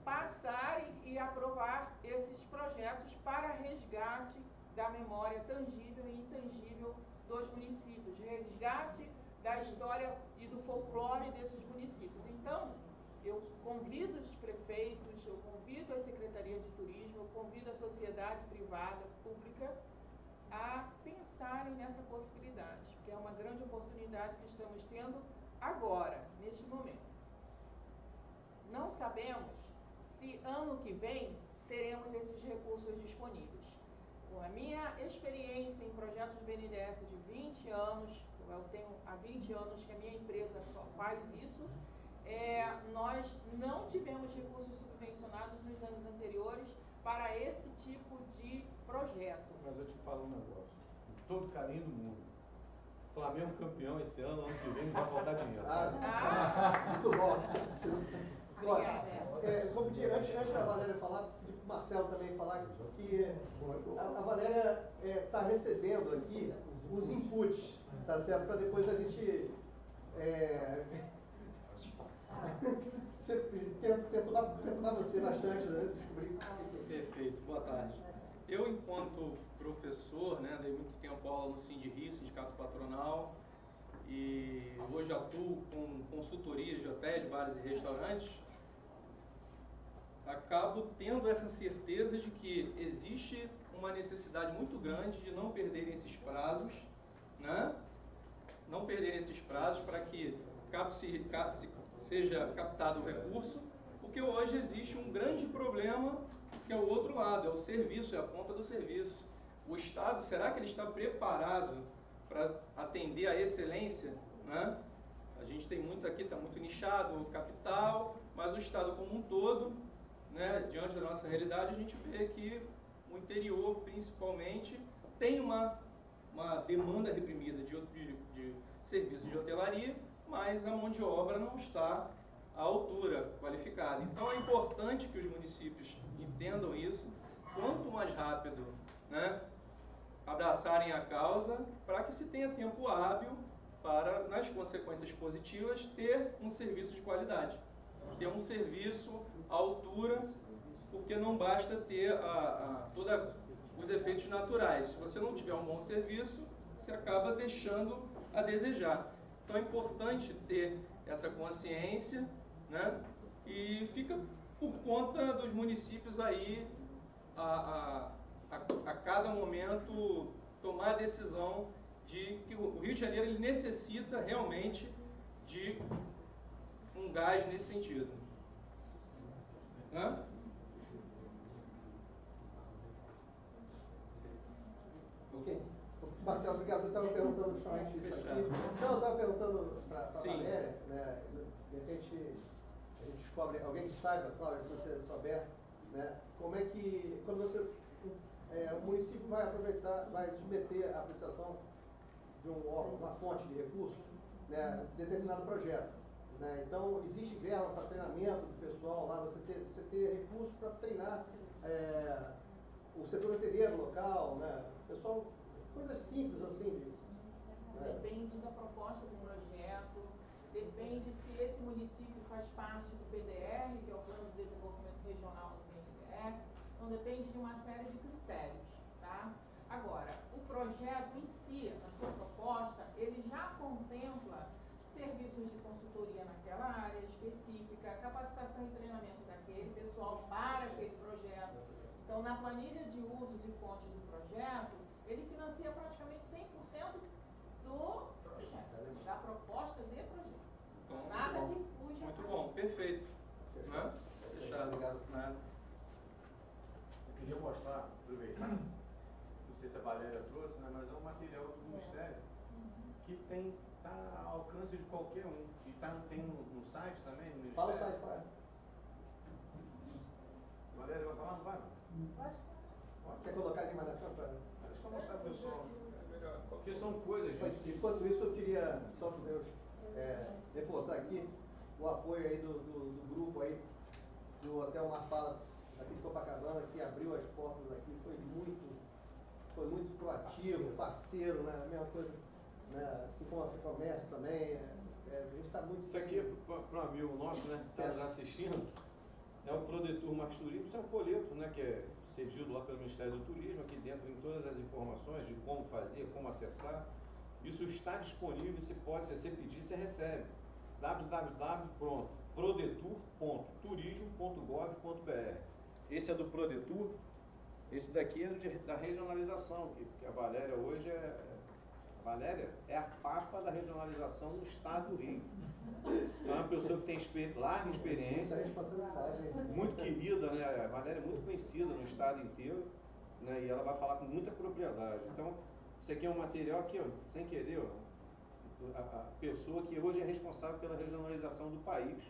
passar e aprovar esses projetos para resgate da memória tangível e intangível dos municípios, resgate da história e do folclore desses municípios. Então, eu convido os prefeitos, eu convido as secretarias de turismo, eu convido a sociedade privada, pública, a pensarem nessa possibilidade, que é uma grande oportunidade que estamos tendo agora, neste momento. Não sabemos se ano que vem teremos esses recursos disponíveis. Com a minha experiência em projetos de BNDES de 20 anos, eu tenho há 20 anos que a minha empresa só faz isso, nós não tivemos recursos subvencionados nos anos anteriores para esse tipo de projeto. Mas eu te falo um negócio, com todo carinho do mundo, Flamengo campeão esse ano que vem não vai faltar dinheiro. Muito bom. Obrigada. Vou pedir, antes da Valéria falar, pedir para o Marcelo também falar, que a Valéria está recebendo aqui os inputs, tá certo? Para depois a gente perturbar você bastante, né? Descobrir o que é. Perfeito, boa tarde. Eu, enquanto professor, né, dei muito tempo aula no Sindirio, Sindicato Patronal, e hoje atuo com consultorias de hotéis, bares e restaurantes. Acabo tendo essa certeza de que existe uma necessidade muito grande de não perderem esses prazos, né? Não perderem esses prazos para que seja captado o recurso, porque hoje existe um grande problema que é o outro lado, é o serviço, é a ponta do serviço. O Estado, será que ele está preparado para atender a excelência, né? A gente tem muito aqui, está muito nichado, o capital, mas o Estado como um todo, né, diante da nossa realidade, a gente vê que o interior, principalmente, tem uma demanda reprimida de serviços de hotelaria, mas a mão de obra não está à altura, qualificada. Então é importante que os municípios entendam isso, quanto mais rápido, né, abraçarem a causa, para que se tenha tempo hábil para, nas consequências positivas, ter um serviço de qualidade, ter um serviço à altura, porque não basta ter todos os efeitos naturais. Se você não tiver um bom serviço, você acaba deixando a desejar. Então é importante ter essa consciência, né? E fica por conta dos municípios aí a cada momento tomar a decisão de que o Rio de Janeiro ele necessita realmente de um gás nesse sentido. Né? Ok. Marcelo, obrigado. Você estava perguntando justamente isso aqui. Não, eu estava perguntando para a Valéria, né? De repente a gente descobre, alguém que saiba, Cláudia, se você souber, né? Como é que, quando o município vai aproveitar, vai submeter a apreciação de uma fonte de recursos, né, determinado projeto, né? Então, existe verba para treinamento do pessoal lá, você ter recursos para treinar o setor hoteleiro local, né? Pessoal, coisas simples assim. Depende da proposta do projeto, depende se esse município faz parte do PDR, que é o Plano de Desenvolvimento Regional do BNDES, então depende de uma série de critérios, tá? Agora, o projeto em si, a sua proposta, ele já contempla serviços de consultoria naquela área específica, capacitação e treinamento daquele pessoal para aquele projeto. Então, na planilha de usos e fontes do projeto, ele financia praticamente 100% do projeto, da proposta de projeto. Então, nada que fuja. Muito bom, perfeito. Né? Fechado. Obrigado. Né? Eu queria mostrar, aproveitar, não sei se a Valéria trouxe, né, mas é um material do Ministério que está ao alcance de qualquer um. E tem no site também, no Ministério. Fala o site, pai. Valéria, vai falar? Não vai? Quer colocar ali mais na frente? É só mostrar para o pessoal. Porque são coisas, gente. Enquanto isso, eu queria só reforçar aqui o apoio aí do grupo aí, do Hotel Mar Palace aqui de Copacabana, que abriu as portas aqui, foi muito proativo, parceiro, né? A mesma coisa, né? Assim como a Ficomércio também, a gente está muito... Isso aqui, para um amigo nosso, né, que está nos assistindo, é o Prodetur Max Turismo, isso é um folheto, né, que é cedido lá pelo Ministério do Turismo, aqui dentro tem todas as informações de como fazer, como acessar. Isso está disponível, se você pedir, você recebe. www.prodetur.turismo.gov.br. Esse é do Prodetur. Esse daqui é da regionalização, que a Valéria hoje a Valéria é a papa da regionalização do estado do Rio. Então é uma pessoa que tem larga experiência, muito querida, né? A Valéria é muito conhecida no estado inteiro, né? E ela vai falar com muita propriedade. Então, isso aqui é um material aqui, ó, sem querer, ó, a pessoa que hoje é responsável pela regionalização do país,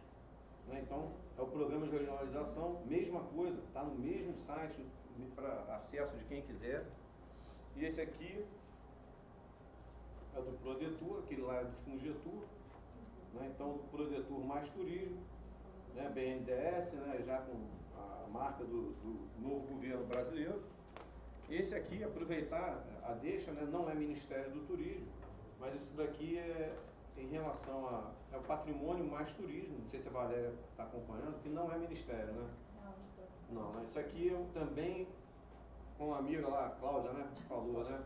né? Então, é o programa de regionalização, mesma coisa, está no mesmo site para acesso de quem quiser. E esse aqui é do Prodetur, aquele lá é do Fungetur, né? Então, o Prodetur mais turismo, né? BNDES, né? Já com a marca do novo governo brasileiro. Esse aqui, aproveitar a deixa, né? Não é Ministério do Turismo, mas isso daqui é em relação ao patrimônio mais turismo, não sei se a Valéria está acompanhando, que não é Ministério, né? Não, né? Isso aqui também, com a amiga lá, a Cláudia, né? Falou, né?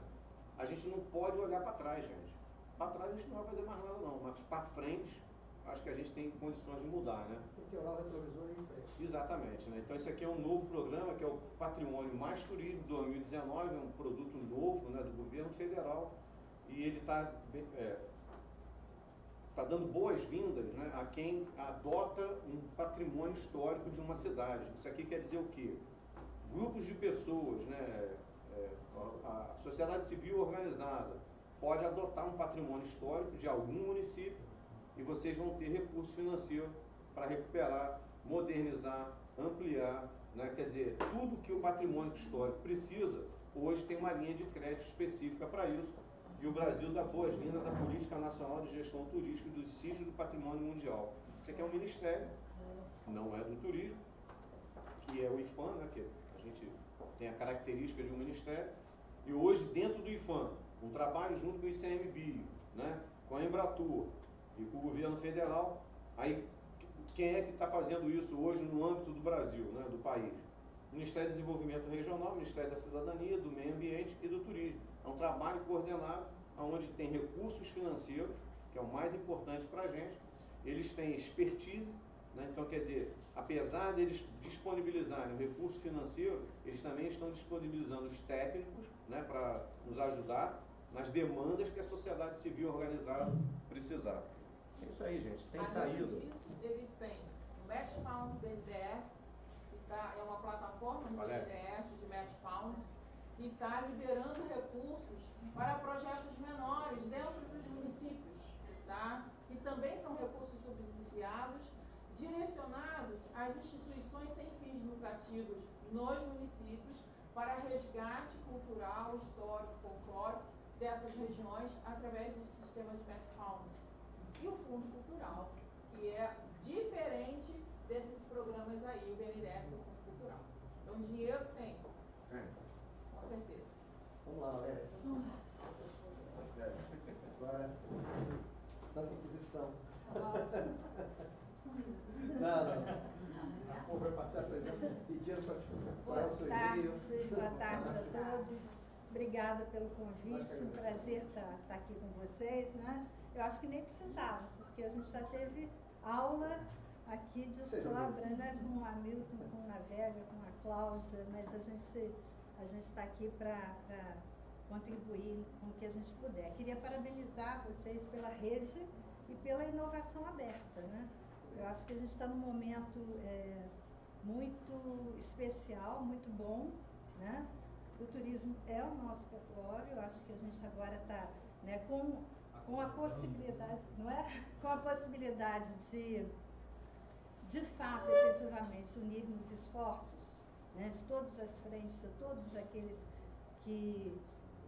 A gente não pode olhar para trás, gente. Para trás a gente não vai fazer mais nada não, mas para frente, acho que a gente tem condições de mudar, né? Tem que olhar o retrovisor em frente. Exatamente, né? Então esse aqui é um novo programa, que é o Patrimônio Mais Turismo 2019, é um produto novo, né, do governo federal, e ele está dando boas-vindas, né, a quem adota um patrimônio histórico de uma cidade. Isso aqui quer dizer o quê? Grupos de pessoas, né, a sociedade civil organizada pode adotar um patrimônio histórico de algum município e vocês vão ter recurso financeiro para recuperar, modernizar, ampliar, né? Quer dizer, tudo que o patrimônio histórico precisa, hoje tem uma linha de crédito específica para isso. E o Brasil dá boas-vindas à Política Nacional de Gestão Turística dos Sítios do Patrimônio Mundial. Isso aqui é um ministério, não é do turismo, que é o IFAM, né? Que a gente tem a característica de um ministério. E hoje, dentro do IFAM, um trabalho junto com o ICMBio, né? Com a Embratur e com o governo federal. Aí, quem é que está fazendo isso hoje no âmbito do Brasil, né, do país? Ministério do Desenvolvimento Regional, Ministério da Cidadania, do Meio Ambiente e do Turismo. É um trabalho coordenado, onde tem recursos financeiros, que é o mais importante para a gente. Eles têm expertise, né? Então, quer dizer, apesar deles disponibilizarem o recurso financeiro, eles também estão disponibilizando os técnicos, né, para nos ajudar nas demandas que a sociedade civil organizada precisar. É isso aí, gente. Tem saída. Além disso, eles têm o Match Found BNDES, que é uma plataforma do BNDES de Match Found, que está liberando recursos para projetos menores dentro dos municípios, tá? Que também são recursos subsidiados, direcionados às instituições sem fins lucrativos nos municípios para resgate cultural, histórico, folclórico dessas regiões através dos sistemas de Match Found. E o Fundo Cultural, que é diferente desses programas aí, o BNDES e o Fundo Cultural. Então, dinheiro tem. Com certeza. Vamos lá, Valéria. Agora, Santa Inquisição. Não. Vai passar, por exemplo, pedindo para o seu e-mail. Boa tarde a todos. Obrigada pelo convite, um prazer estar aqui com vocês, né? Eu acho que nem precisava, porque a gente já teve aula aqui de sobra, né? Com o Hamilton, com a Navega, com a Cláudia, mas a gente está aqui para contribuir com o que a gente puder. Queria parabenizar vocês pela rede e pela inovação aberta, né? Eu acho que a gente está num momento muito especial, muito bom, né? O turismo é o nosso petróleo. Eu acho que a gente agora está, né, com a possibilidade, não é? Com a possibilidade de fato, efetivamente, unirmos esforços, né, de todas as frentes, de todos aqueles que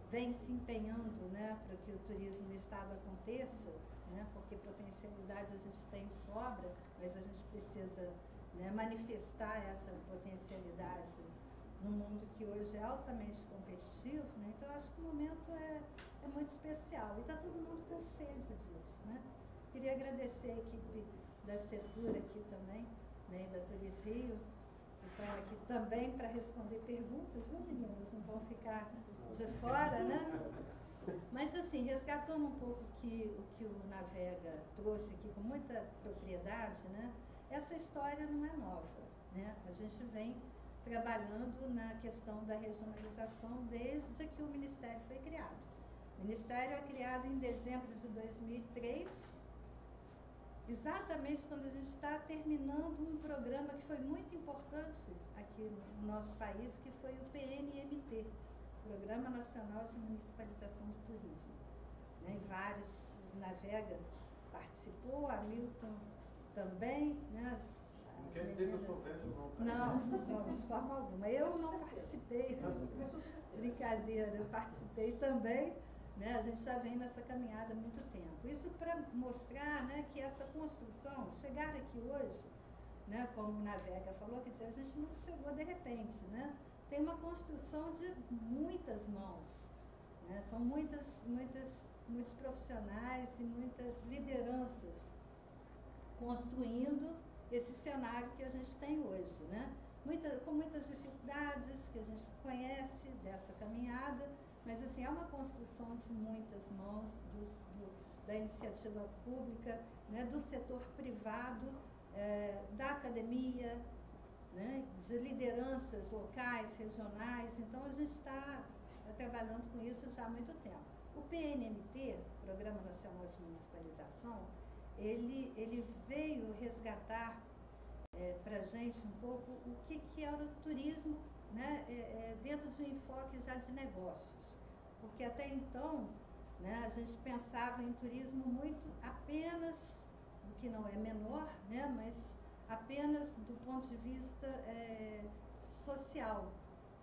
vêm se empenhando, né, para que o turismo no estado aconteça, né, porque potencialidade a gente tem de sobra, mas a gente precisa, né, manifestar essa potencialidade num mundo que hoje é altamente competitivo, né? Então acho que o momento é muito especial e está todo mundo com sede disso, né? Queria agradecer a equipe da Setur aqui também, né, e da Turis Rio, que estão aqui também para responder perguntas, viu, meninas? Não vão ficar de fora, né? Mas assim, resgatando um pouco o que o Navega trouxe aqui com muita propriedade, né? Essa história não é nova, né? A gente vem trabalhando na questão da regionalização desde que o Ministério foi criado. O Ministério é criado em dezembro de 2003, exatamente quando a gente está terminando um programa que foi muito importante aqui no nosso país, que foi o PNMT, Programa Nacional de Municipalização do Turismo. Né? E vários, Navega participou, a Milton também, né? Não quer dizer que eu sou velho, não. Não, de forma alguma. Eu não participei, brincadeira, eu participei também, né? A gente já vem nessa caminhada há muito tempo. Isso para mostrar, né, que essa construção, chegar aqui hoje, né, como o Navega falou, quer dizer, a gente não chegou de repente, né? Tem uma construção de muitas mãos, né? São muitos profissionais e muitas lideranças construindo esse cenário que a gente tem hoje, né? Com muitas dificuldades que a gente conhece dessa caminhada, mas assim, é uma construção de muitas mãos, da iniciativa pública, né? Do setor privado, da academia, né? De lideranças locais, regionais. Então a gente está trabalhando com isso já há muito tempo. O PNMT, Programa Nacional de Municipalização, ele veio resgatar para a gente um pouco o que era o turismo, né, dentro de um enfoque já de negócios. Porque até então, né, a gente pensava em turismo muito apenas, o que não é menor, né, mas apenas do ponto de vista social,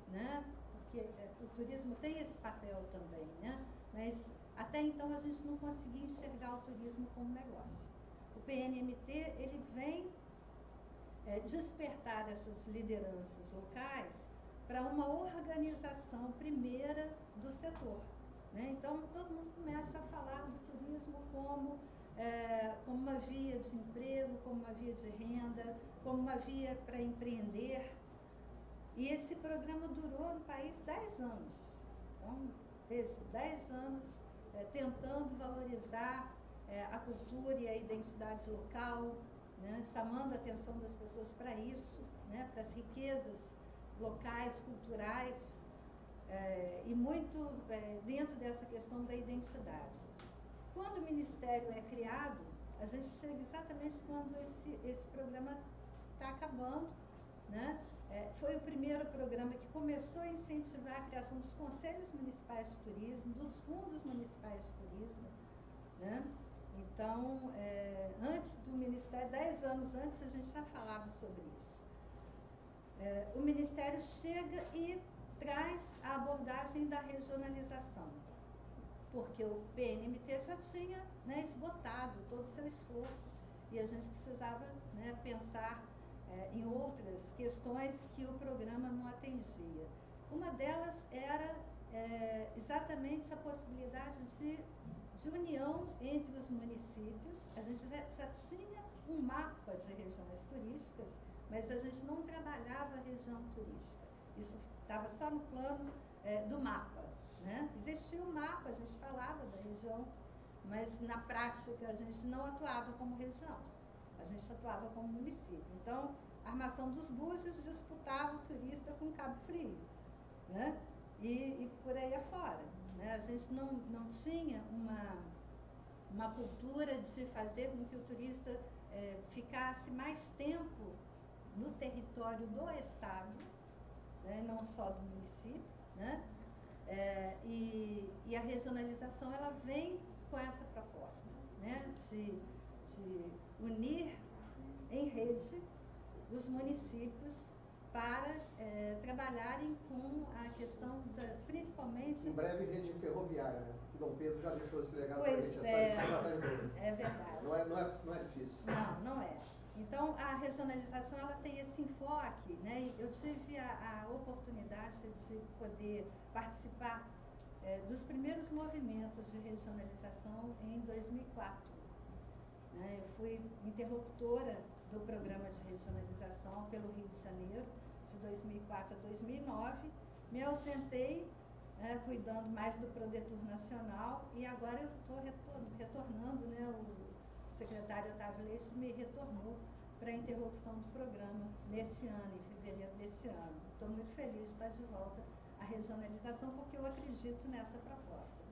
né, porque o turismo tem esse papel também, né, mas até então a gente não conseguia enxergar o turismo como negócio. O PNMT, ele vem despertar essas lideranças locais para uma organização primeira do setor, né? Então, todo mundo começa a falar do turismo como uma via de emprego, como uma via de renda, como uma via para empreender. E esse programa durou no país 10 anos. Então, veja, 10 anos tentando valorizar a cultura e a identidade local, né, chamando a atenção das pessoas para isso, né, para as riquezas locais, culturais, e muito dentro dessa questão da identidade. Quando o Ministério é criado, a gente chega exatamente quando esse programa está acabando, né? Foi o primeiro programa que começou a incentivar a criação dos conselhos municipais de turismo, dos fundos municipais de turismo, né? Então, antes do Ministério, 10 anos antes, a gente já falava sobre isso. O Ministério chega e traz a abordagem da regionalização, porque o PNMT já tinha, né, esgotado todo o seu esforço e a gente precisava, né, pensar em outras questões que o programa não atendia. Uma delas era exatamente a possibilidade de união entre os municípios. A gente já tinha um mapa de regiões turísticas, mas a gente não trabalhava a região turística. Isso estava só no plano do mapa, né? Existia um mapa, a gente falava da região, mas na prática a gente não atuava como região, a gente atuava como município. Então, a Armação dos Búzios disputava o turista com Cabo Frio, né? E por aí afora, né? A gente não tinha uma cultura de fazer com que o turista ficasse mais tempo no território do Estado, né? Não só do município, né? E a regionalização, ela vem com essa proposta, né? De unir em rede os municípios para trabalharem com a questão principalmente... Em breve, rede ferroviária, né? Que Dom Pedro já deixou esse legado para a gente. É verdade. Não é difícil. Não é. Então, a regionalização, ela tem esse enfoque, né? Eu tive a oportunidade de poder participar dos primeiros movimentos de regionalização em 2004. Né? Eu fui interlocutora do programa de regionalização pelo Rio de Janeiro, de 2004 a 2009. Me ausentei cuidando mais do Prodetur Nacional, e agora eu estou retornando, né, o secretário Otávio Leite me retornou para a interlocução do programa nesse ano, em fevereiro desse ano. Estou muito feliz de estar de volta à regionalização, porque eu acredito nessa proposta.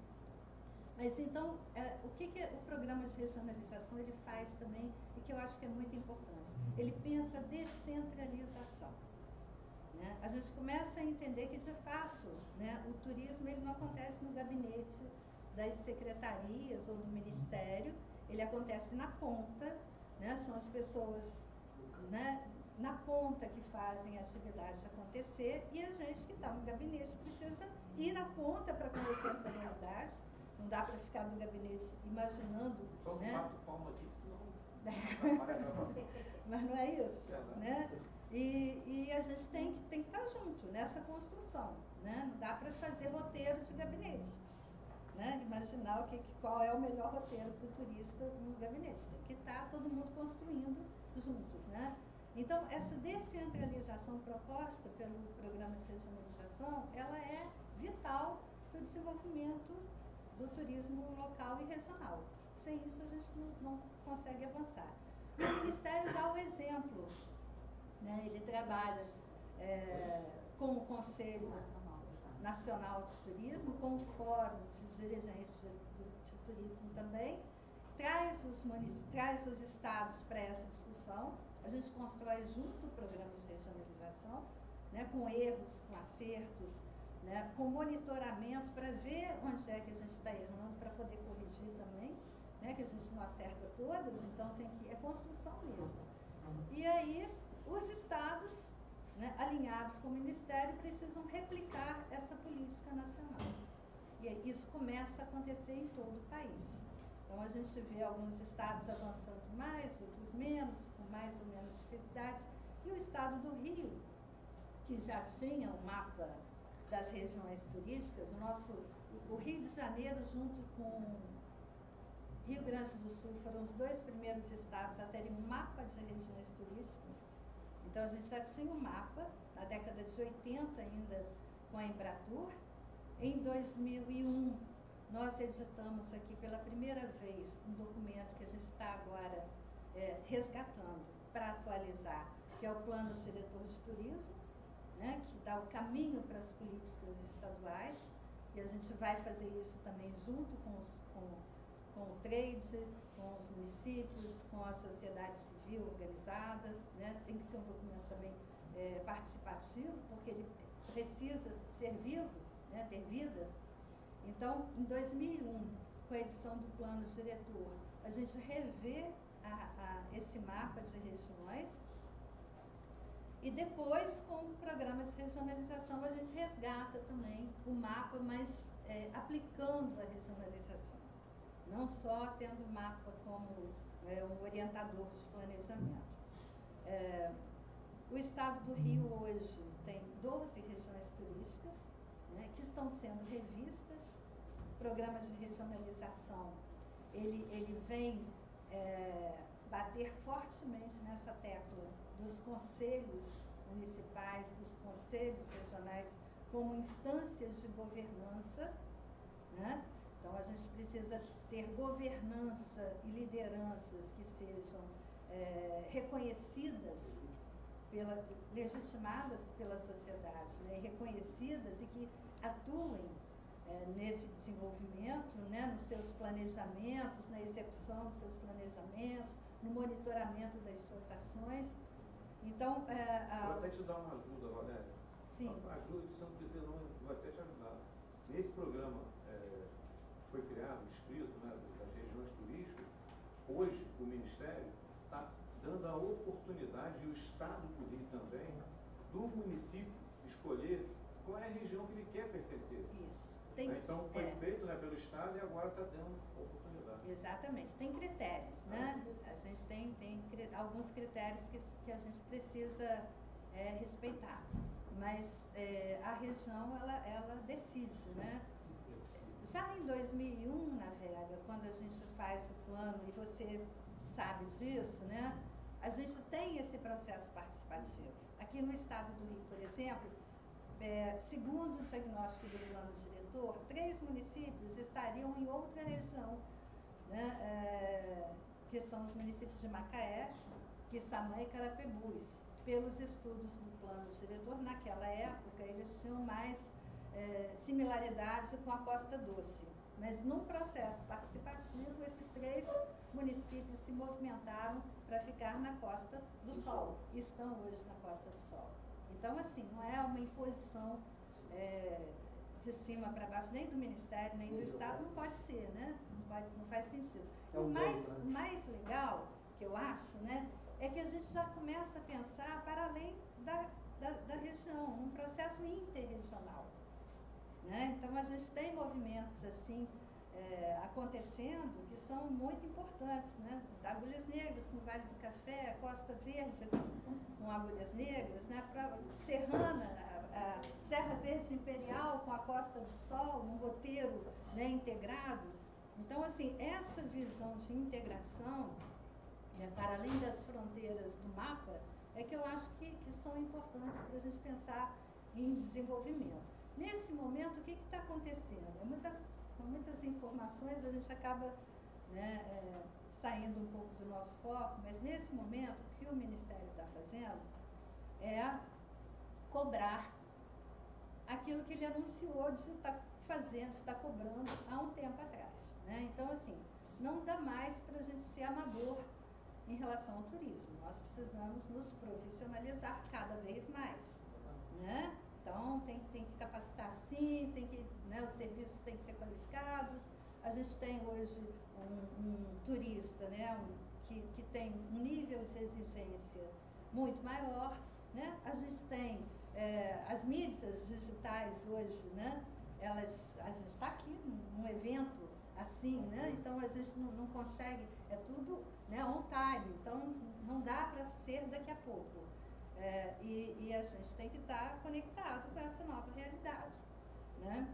Mas então, o que o programa de regionalização ele faz também, e que eu acho que é muito importante? Ele pensa descentralização. Né? A gente começa a entender que, de fato, né, o turismo ele não acontece no gabinete das secretarias ou do ministério, ele acontece na ponta, né? São as pessoas, né, na ponta que fazem a atividade acontecer, e a gente que está no gabinete precisa ir na ponta para conhecer essa realidade. Não dá para ficar no gabinete imaginando. Só né? bato palma aqui, senão. Mas não é isso, né? E a gente tem que estar junto nessa construção, né? Não dá para fazer roteiro de gabinete, né? Imaginar qual é o melhor roteiro para o turista no gabinete. Tem que estar todo mundo construindo juntos, né? Então, essa descentralização proposta pelo programa de regionalização, ela é vital para o desenvolvimento do turismo local e regional. Sem isso, a gente não consegue avançar. E o Ministério dá o exemplo. Né? Ele trabalha com o Conselho Nacional de Turismo, com o Fórum de Dirigentes de Turismo também, traz os estados para essa discussão. A gente constrói junto o programa de regionalização, né, com erros, com acertos, né, com monitoramento para ver onde é que a gente está errando, para poder corrigir também, né, que a gente não acerta todas, então é construção mesmo. E aí os estados, né, alinhados com o Ministério, precisam replicar essa política nacional. E isso começa a acontecer em todo o país. Então a gente vê alguns estados avançando mais, outros menos, com mais ou menos dificuldades. E o estado do Rio, que já tinha um mapa das regiões turísticas, o Rio de Janeiro junto com Rio Grande do Sul foram os dois primeiros estados a terem um mapa de regiões turísticas. Então a gente já tinha um mapa, na década de 80 ainda, com a Embratur. Em 2001, nós editamos aqui pela primeira vez um documento que a gente está agora resgatando para atualizar, que é o Plano Diretor de Turismo, né, que dá o caminho para as políticas estaduais, e a gente vai fazer isso também junto com o trade, com os municípios, com a sociedade civil organizada, né? Tem que ser um documento também participativo, porque ele precisa ser vivo, né? Ter vida. Então, em 2001, com a edição do Plano Diretor, a gente revê esse mapa de regiões, e depois, com o programa de regionalização, a gente resgata também o mapa, mas aplicando a regionalização. Não só tendo o mapa como um orientador de planejamento. O estado do Rio hoje tem 12 regiões turísticas, né, que estão sendo revistas. O programa de regionalização, ele vem bater fortemente nessa tecla dos conselhos municipais, dos conselhos regionais, como instâncias de governança, né? Então, a gente precisa ter governança e lideranças que sejam reconhecidas, legitimadas pela sociedade, né? Reconhecidas e que atuem nesse desenvolvimento, né? Nos seus planejamentos, na execução dos seus planejamentos, no monitoramento das suas ações. Então, Vou até te dar uma ajuda, Valéria. Sim. Ajuda que você não precisa, não, vou até te ajudar. Nesse programa foi criado, escrito, né, das regiões turísticas, hoje o Ministério está dando a oportunidade, e o Estado do Rio também, do município escolher qual é a região que ele quer pertencer. Isso. Então foi feito, né, pelo Estado, e agora está dando oportunidade. Exatamente. Tem critérios, né? A gente tem alguns critérios que a gente precisa respeitar. Mas a região, ela decide, né? Já em 2001, na Vega, quando a gente faz o plano, e você sabe disso, né? A gente tem esse processo participativo. Aqui no estado do Rio, por exemplo, segundo o diagnóstico do plano diretor, produtor, 3 municípios estariam em outra região, né, que são os municípios de Macaé, Quissamã e Carapebus. Pelos estudos do plano diretor, naquela época, eles tinham mais similaridade com a Costa Doce. Mas, num processo participativo, esses 3 municípios se movimentaram para ficar na Costa do Sol, e estão hoje na Costa do Sol. Então, assim, não é uma imposição de cima para baixo, nem do Ministério, nem do Estado, não pode ser, né? Não faz sentido. O mais legal, que eu acho, né, é que a gente já começa a pensar para além da região, um processo interregional, né? Então, a gente tem movimentos assim acontecendo que são muito importantes, né? Agulhas Negras com o Vale do Café, Costa Verde com Agulhas Negras, né? Serrana, a Serra Verde Imperial com a Costa do Sol, um roteiro, né, integrado. Então, assim, essa visão de integração, né, para além das fronteiras do mapa, é que eu acho que são importantes para a gente pensar em desenvolvimento. Nesse momento, o que está acontecendo? Com muitas informações, a gente acaba, né, saindo um pouco do nosso foco, mas nesse momento, o que o Ministério está fazendo é cobrar aquilo que ele anunciou de estar fazendo, de estar cobrando há um tempo atrás, né? Então, assim, não dá mais para a gente ser amador em relação ao turismo. Nós precisamos nos profissionalizar cada vez mais, né? Então, tem que capacitar sim, né, os serviços têm que ser qualificados. A gente tem hoje um turista, né, que tem um nível de exigência muito maior, né? A gente tem as mídias digitais hoje, né? A gente está aqui num evento assim, né? Então, a gente não consegue, é tudo, né, on time, então não dá para ser daqui a pouco. E a gente tem que estar conectado com essa nova realidade, né?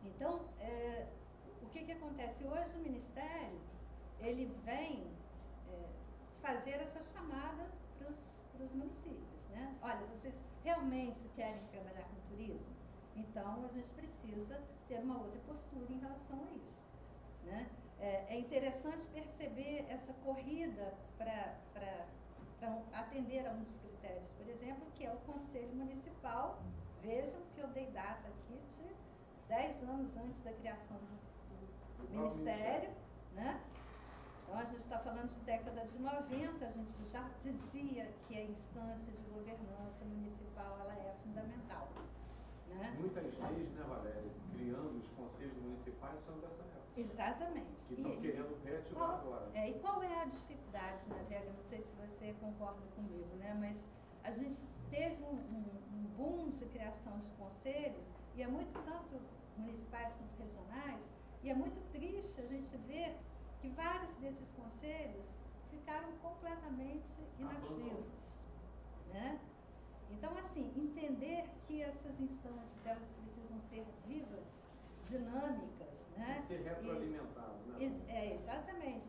Então, o que acontece? Hoje o Ministério, ele vem fazer essa chamada para os municípios, né? Olha, vocês realmente querem trabalhar com turismo? Então, a gente precisa ter uma outra postura em relação a isso, né? É interessante perceber essa corrida para atender a um dos critérios, por exemplo, que é o Conselho Municipal. Vejam que eu dei data aqui de 10 anos antes da criação do Ministério, né? Então, a gente está falando de década de 90, a gente já dizia que a instância de governança municipal ela é fundamental, né? Muitas leis, né, Valéria, criando os conselhos municipais são dessa época. Exatamente. Que estão querendo reativar agora. E qual é a dificuldade, né, Vega? Não sei se você concorda comigo, né? Mas a gente teve um boom de criação de conselhos, e é muito, tanto municipais quanto regionais, e é muito triste a gente ver que vários desses conselhos ficaram completamente inativos, né? Então, assim, entender que essas instâncias, elas precisam ser vivas, dinâmicas, né? Ser retroalimentado, né? Exatamente.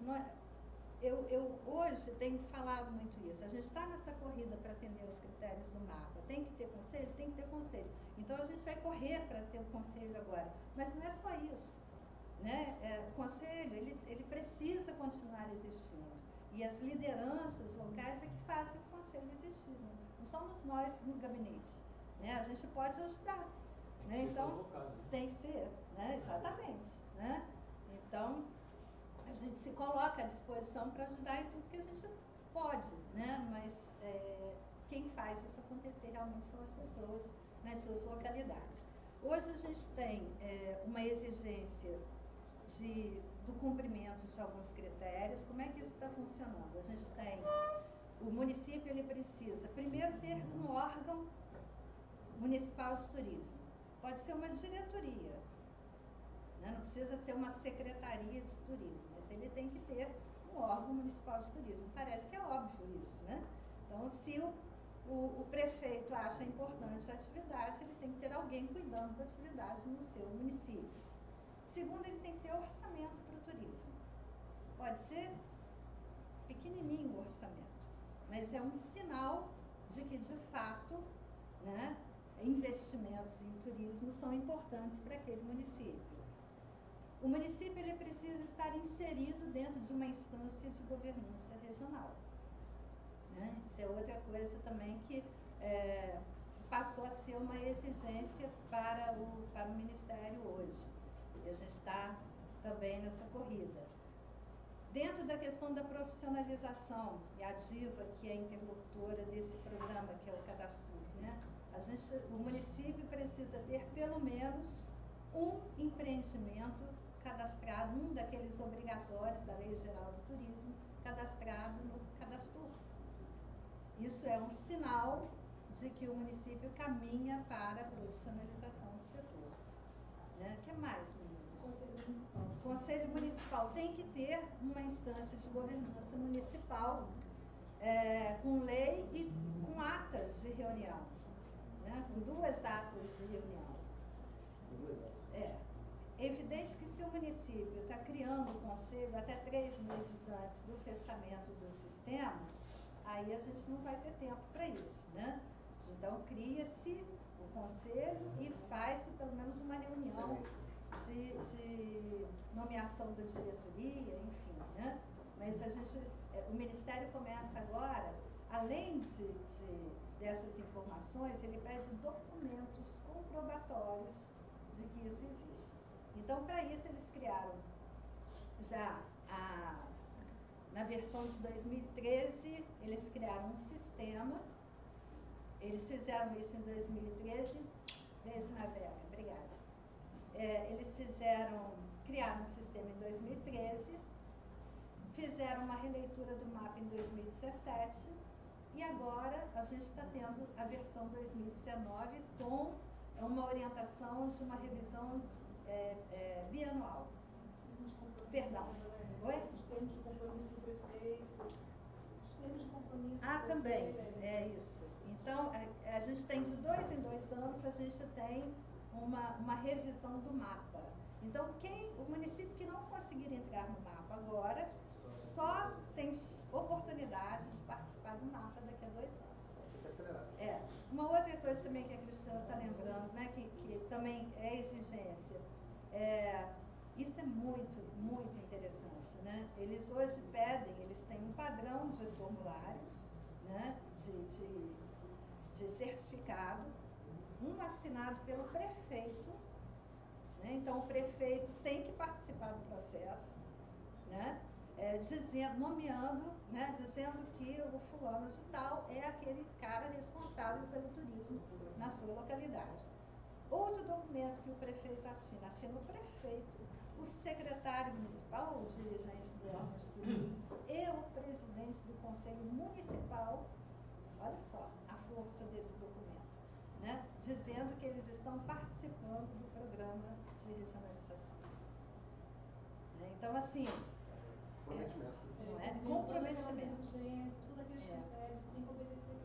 Eu hoje tenho falado muito isso. A gente está nessa corrida para atender os critérios do mapa. Tem que ter conselho? Tem que ter conselho. Então, a gente vai correr para ter o conselho agora. Mas não é só isso, né? O conselho, ele precisa continuar existindo. E as lideranças locais é que fazem o conselho existir. Não somos nós no gabinete, né? A gente pode ajudar, né? Então, tem que ser, né? Exatamente, né? Então, a gente se coloca à disposição para ajudar em tudo que a gente pode, né? Mas quem faz isso acontecer realmente são as pessoas nas suas localidades. Hoje a gente tem uma exigência do cumprimento de alguns critérios. Como é que isso está funcionando? A gente tem, o município ele precisa primeiro ter um órgão municipal de turismo. Pode ser uma diretoria, né? Não precisa ser uma secretaria de turismo, mas ele tem que ter um órgão municipal de turismo. Parece que é óbvio isso, né? Então, se o prefeito acha importante a atividade, ele tem que ter alguém cuidando da atividade no seu município. Segundo, ele tem que ter orçamento para o turismo. Pode ser pequenininho o orçamento, mas é um sinal de que, de fato, né, investimentos em turismo são importantes para aquele município. O município ele precisa estar inserido dentro de uma instância de governança regional, né? Isso é outra coisa também que passou a ser uma exigência para o Ministério hoje. E a gente está também nessa corrida. Dentro da questão da profissionalização, e a DIVA, que é a interlocutora desse programa, que é o Cadastur, né? O município precisa ter pelo menos um empreendimento cadastrado, um daqueles obrigatórios da Lei Geral do Turismo, cadastrado no Cadastur. Isso é um sinal de que o município caminha para a profissionalização do setor. Né? O que mais, meninas? Conselho Municipal. Conselho Municipal tem que ter uma instância de governança municipal com lei e com atas de reunião, né? Com 2 atas de reunião. É evidente que se o município está criando o conselho até 3 meses antes do fechamento do sistema, aí a gente não vai ter tempo para isso, né? Então cria-se o conselho e faz-se pelo menos uma reunião de nomeação da diretoria, enfim, né? Mas o Ministério começa agora, além dessas informações, ele pede documentos comprobatórios de que isso existe. Então, para isso, eles criaram já na versão de 2013, eles criaram um sistema. Eles fizeram isso em 2013. Beijo na Vera, obrigada. Eles criaram um sistema em 2013, fizeram uma releitura do mapa em 2017 e agora a gente está tendo a versão 2019 com uma orientação de uma revisão bianual. Perdão. Oi? Os termos de compromisso do prefeito. Os termos de compromisso. Também. É isso. Então, a gente tem de 2 em 2 anos, a gente tem uma revisão do mapa. Então, o município que não conseguir entrar no mapa agora, só tem oportunidade de participar do mapa daqui a 2 anos. Tem que acelerar. Uma outra coisa também que a Cristiana está lembrando, né, que também é exigência, isso é muito, muito interessante, né? Eles hoje pedem, eles têm um padrão de formulário, né, de certificado, um assinado pelo prefeito, né? Então o prefeito tem que participar do processo, né? Nomeando, né, dizendo que o fulano de tal é aquele cara responsável pelo turismo na sua localidade. Outro documento que o prefeito assina o prefeito, o secretário municipal, o dirigente do órgão de turismo e o presidente do conselho municipal. Olha só a força desse documento, né? Dizendo que eles estão participando do programa de regionalização. Então, assim, Comprometimento. Todos aqueles critérios, tem que obedecer.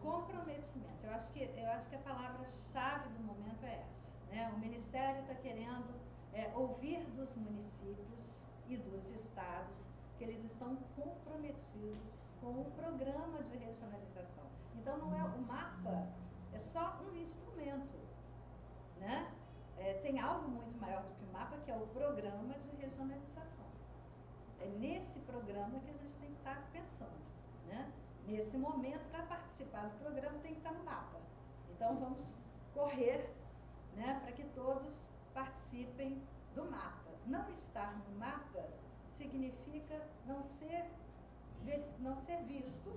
Comprometimento. Eu acho que a palavra-chave do momento é essa, né? O Ministério está querendo ouvir dos municípios e dos estados que eles estão comprometidos com o programa de regionalização. Então, não é o mapa, é só um instrumento, né? Tem algo muito maior do que o mapa, que é o programa de regionalização. É nesse programa que a gente tem que estar pensando, né? Nesse momento, para participar do programa, tem que estar no mapa. Então, vamos correr, né, para que todos participem do mapa. Não estar no mapa significa não ser visto,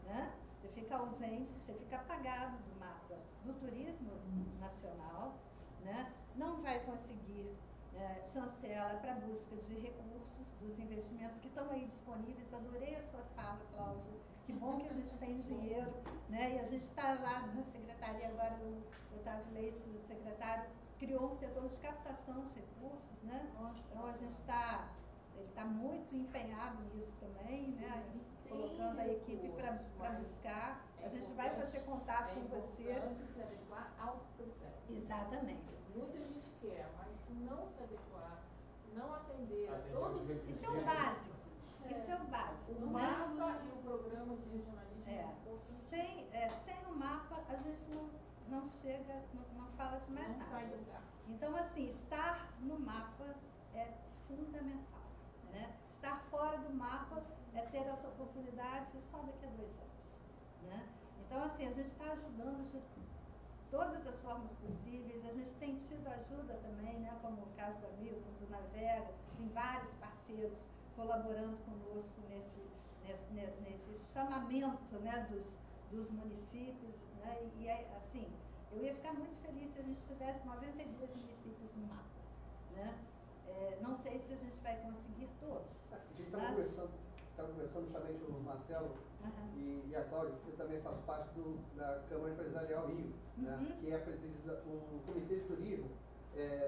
né? Você fica ausente, você fica apagado do mapa do turismo nacional, né? Não vai conseguir chancela para busca de recursos, dos investimentos que estão aí disponíveis. Adorei a sua fala, Cláudia. Que bom que a gente tem dinheiro, né? E a gente está lá na secretaria agora, o Otávio Leite, o secretário, criou um setor de captação de recursos, né? Então a gente ele está muito empenhado nisso também, né? Colocando a equipe para buscar. A gente vai fazer contato com você. É importante se adequar aos critérios. Exatamente. Muita gente quer, mas se não se adequar, se não atender a todos os requisitos. Isso é o básico. Isso é o básico. O mapa e o programa de regionalismo. Sem o mapa, a gente não chega, não fala de mais Não sai nada. do lugar. Então, assim, estar no mapa é fundamental, né? Estar fora do mapa é ter essa oportunidade só daqui a 2 anos, né? Então, assim, a gente está ajudando de todas as formas possíveis. A gente tem tido ajuda também, né? Como o caso do Hamilton, do Navega, tem vários parceiros colaborando conosco nesse chamamento, né? dos municípios, né? E assim, eu ia ficar muito feliz se a gente tivesse 92 municípios no mapa, né? Não sei se a gente vai conseguir todos. A gente estava conversando justamente o Marcelo e a Cláudia, que eu também faço parte da Câmara Empresarial Rio, né? Que é presidida, o Comitê de Turismo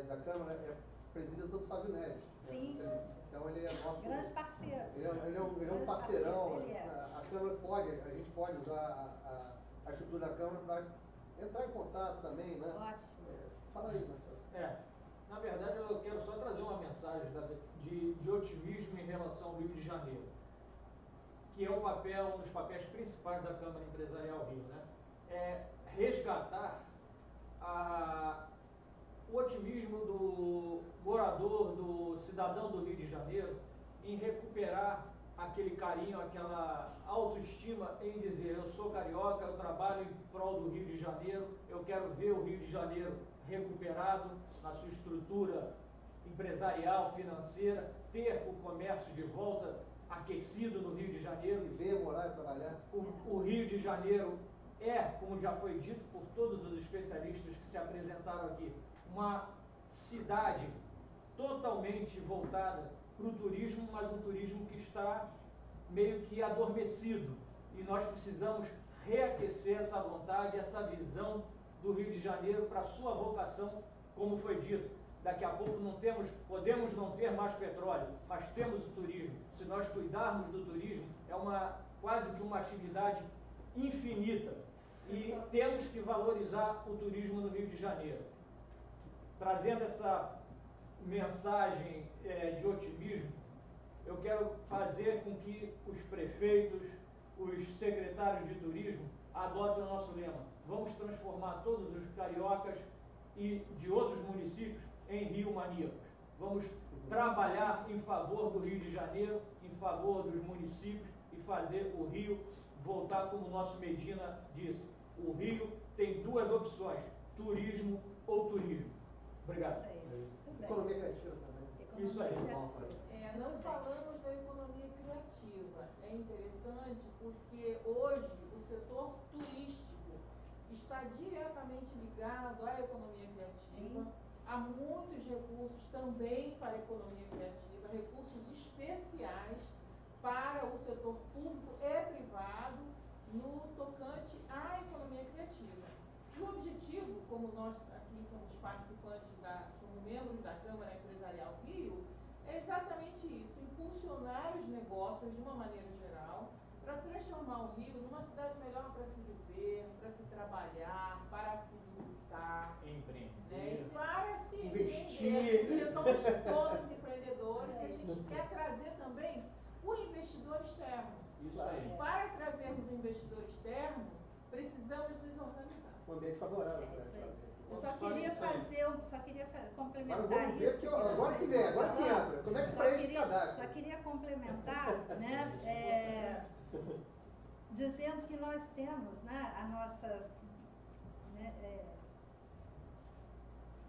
da Câmara é presidido pelo Sávio Neves. Sim. Né? Então ele é nosso... Grande parceiro. Ele é um parceirão. Ele é. A Câmara a gente pode usar a estrutura da Câmara para entrar em contato também, né? Ótimo. Fala aí, Marcelo. Na verdade, eu quero só trazer uma mensagem de otimismo em relação ao Rio de Janeiro, que é um dos papéis principais da Câmara Empresarial Rio, né? É resgatar o otimismo do morador, do cidadão do Rio de Janeiro, em recuperar aquele carinho, aquela autoestima em dizer: eu sou carioca, eu trabalho em prol do Rio de Janeiro, eu quero ver o Rio de Janeiro recuperado na sua estrutura empresarial, financeira, ter o comércio de volta aquecido no Rio de Janeiro. Viver, morar e trabalhar. O Rio de Janeiro como já foi dito por todos os especialistas que se apresentaram aqui, uma cidade totalmente voltada para o turismo, mas um turismo que está meio que adormecido. E nós precisamos reaquecer essa vontade, essa visão do Rio de Janeiro para a sua vocação, como foi dito. Daqui a pouco podemos não ter mais petróleo, mas temos o turismo. Se nós cuidarmos do turismo, quase que uma atividade infinita. E temos que valorizar o turismo no Rio de Janeiro. Trazendo essa mensagem de otimismo, eu quero fazer com que os prefeitos, os secretários de turismo adotem o nosso lema: vamos transformar todos os cariocas e de outros municípios em Rio maníacos. Vamos trabalhar em favor do Rio de Janeiro, em favor dos municípios e fazer o Rio voltar, como o nosso Medina disse. O Rio tem 2 opções: turismo ou turismo. Obrigado. Economia criativa também. Isso aí. Não falamos da economia criativa. É interessante porque hoje o setor turístico está diretamente ligado à economia criativa. Sim. Há muitos recursos também para a economia criativa, recursos especiais para o setor público e privado no tocante à economia criativa. E o objetivo, como nós aqui somos participantes, somos membros da Câmara Empresarial Rio, é exatamente isso: impulsionar os negócios de uma maneira geral, para transformar o Rio numa cidade melhor para se viver, para se trabalhar, para se visitar, empreender, né? E para se investir, porque somos todos empreendedores. E a gente quer trazer também o investidor externo. Isso aí. Para trazermos o investidor externo, precisamos nos organizar. Um ambiente favorável. Eu só queria complementar isso. Agora que entra. Como é que sai esse cadastro? Só queria complementar, né, dizendo que nós temos, né, a nossa... Né,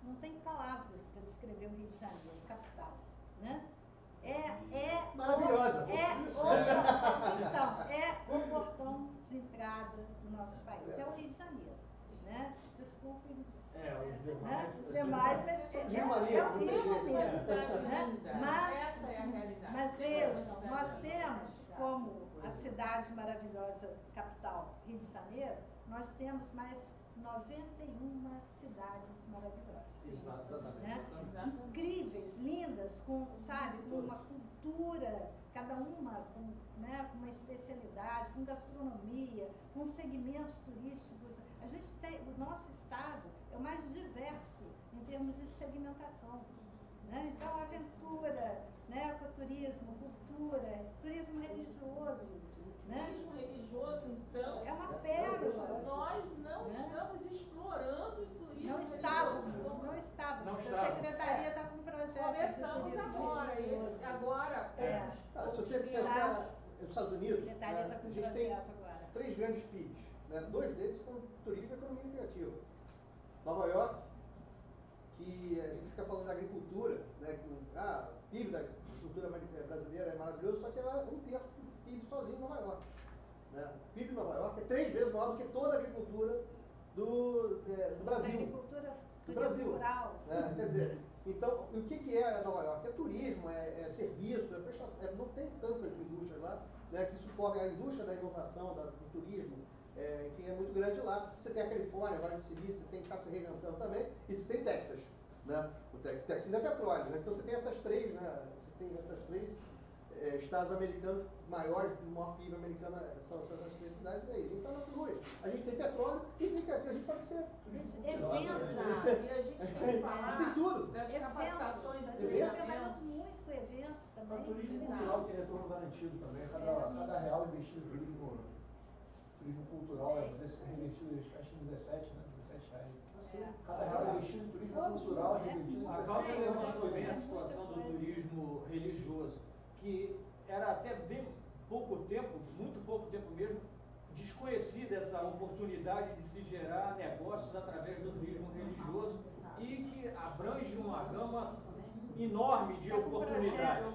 não tem palavras para descrever o Rio de Janeiro, capital, né? Maravilhosa. O portão de entrada do nosso país. É o Rio de Janeiro, né? Desculpem os demais, mas é o Rio de Janeiro. Né? Essa é a realidade. Mas vejam, nós temos como a cidade maravilhosa capital, Rio de Janeiro, nós temos mais 91 cidades maravilhosas. Exatamente. Né? Incríveis, lindas, com uma cultura, cada uma com uma especialidade, com gastronomia, com segmentos turísticos. A gente tem, o nosso estado é o mais diverso em termos de segmentação. né? Então, aventura, né? Ecoturismo, cultura, turismo religioso, né? Turismo religioso, então, É uma pérola. nós não Né? estamos explorando o turismo Não religioso. estávamos. A Secretaria está com um projeto de Começamos turismo agora, religioso. agora. Se você pensar nos Estados Unidos, A Secretaria está com a um gente tem projeto agora. 3 grandes PIBs. Né? 2 deles são turismo e economia criativa. Nova York, que a gente fica falando da agricultura, né? Que o PIB da agricultura brasileira é maravilhoso, só que ela é 1/3 do PIB sozinho em Nova York. Né? O PIB de Nova York é 3 vezes maior do que toda a agricultura do Brasil. Agricultura Do Brasil. rural. Quer dizer, então, o que é Nova York? É turismo, é serviço, é prestação, não tem tantas indústrias lá, né, que suportam a indústria da inovação, do turismo, enfim, é muito grande lá. Você tem a Califórnia, Vale do Silício, você tem Caça-Regantão também, e você tem Texas, né? O Texas é petróleo, né? Então você tem essas 3, né? Você tem essas 3 estados americanos maiores, o maior PIB americano são essas 3 cidades, e aí a gente está nas ruas. A gente tem petróleo e tem que a gente pode ser. E a gente tem que falar tem tudo. das capacitações A de gente está treinamento. trabalhando muito com eventos Para também. turismo cultural tem retorno garantido também. Cada real investido em turismo cultural é revertido, acho que 17, né? 17 reais. Cada real investido em turismo cultural é revertido em A 17 Cláudia reais. levantou bem a situação do turismo religioso, que era até bem pouco tempo, muito pouco tempo mesmo, desconhecida essa oportunidade de se gerar negócios através do turismo religioso e que abrange uma gama enorme de oportunidades.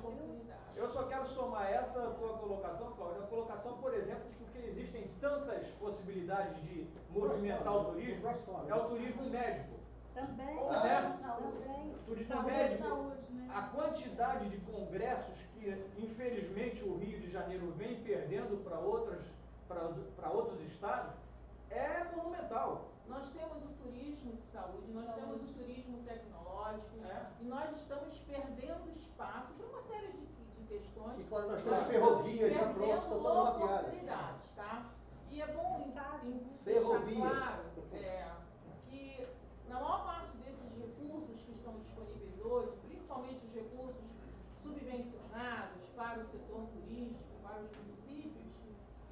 Eu só quero somar essa tua colocação, Cláudia, a colocação, por exemplo, porque existem tantas possibilidades de movimentar o turismo, é o turismo médico. Também, também. Turismo Saúde, médico, saúde, né? a quantidade de congressos que, infelizmente, o Rio de Janeiro vem perdendo para outros estados é monumental. Nós temos o turismo de saúde, nós temos o turismo tecnológico, né? E nós estamos perdendo espaço por uma série de questões. E claro, nós temos ferrovias já prontas, estão todas mapeadas. Oportunidades, tá? E é bom Ferrovia. deixar claro que na maior parte desses recursos que estão disponíveis hoje, principalmente os recursos subvencionados para o setor turístico, para os municípios,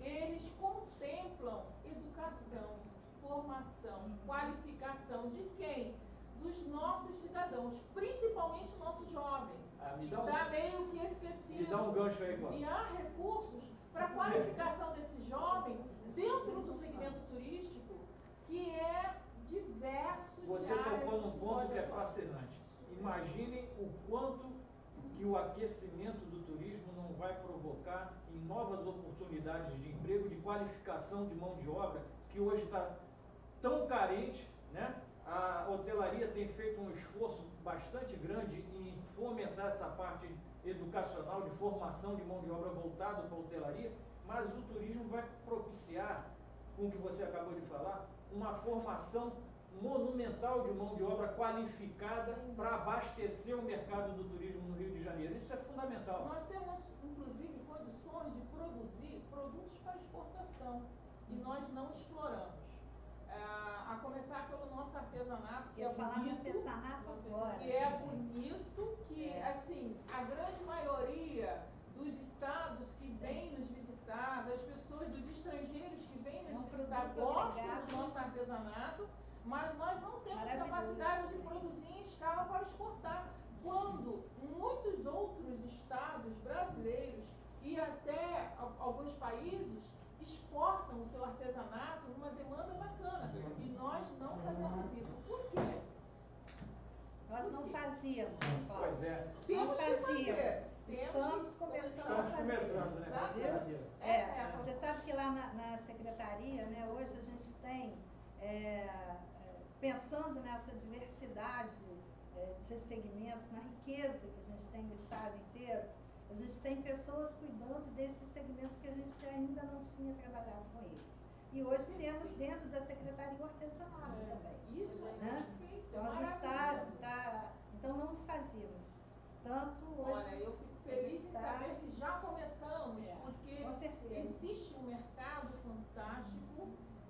eles contemplam educação, formação, qualificação de quem? Dos nossos cidadãos, principalmente o nosso jovem, que está meio que esquecido. Me dá um gancho aí, Cláudia. E há recursos para a qualificação desse jovem dentro do segmento turístico, que é diversos. Você tocou num ponto que é fascinante. Imagine o quanto que o aquecimento do turismo não vai provocar em novas oportunidades de emprego, de qualificação de mão de obra, que hoje está tão carente, né? A hotelaria tem feito um esforço bastante grande em fomentar essa parte educacional, de formação de mão de obra voltado para a hotelaria, mas o turismo vai propiciar, com o que você acabou de falar, uma formação monumental de mão de obra qualificada para abastecer o mercado do turismo no Rio de Janeiro. Isso é fundamental. Nós temos, inclusive, condições de produzir produtos para exportação e nós não exploramos. A começar pelo nosso artesanato, que é bonito, que é bonito, que assim, a grande maioria dos estados que vêm nos visitar, das pessoas, dos estrangeiros que vêm nos visitar, gostam do nosso artesanato, mas nós não temos capacidade de produzir em escala para exportar. Quando muitos outros estados brasileiros e até alguns países exportam o seu artesanato numa demanda bacana. E nós não fazemos isso. Por quê? Nós não fazíamos. Pois é. Temos que fazer. Estamos começando a fazer. Né? Você sabe que lá na secretaria, né, hoje a gente tem, pensando nessa diversidade de segmentos, na riqueza que a gente tem no estado inteiro, a gente tem pessoas cuidando desses segmentos que a gente ainda não tinha trabalhado com eles. E hoje temos dentro da Secretaria o artesanato também. Isso, né? Então a gente está. Então não fazíamos tanto hoje. Olha, eu fico feliz em saber que já começamos, porque existe um mercado fantástico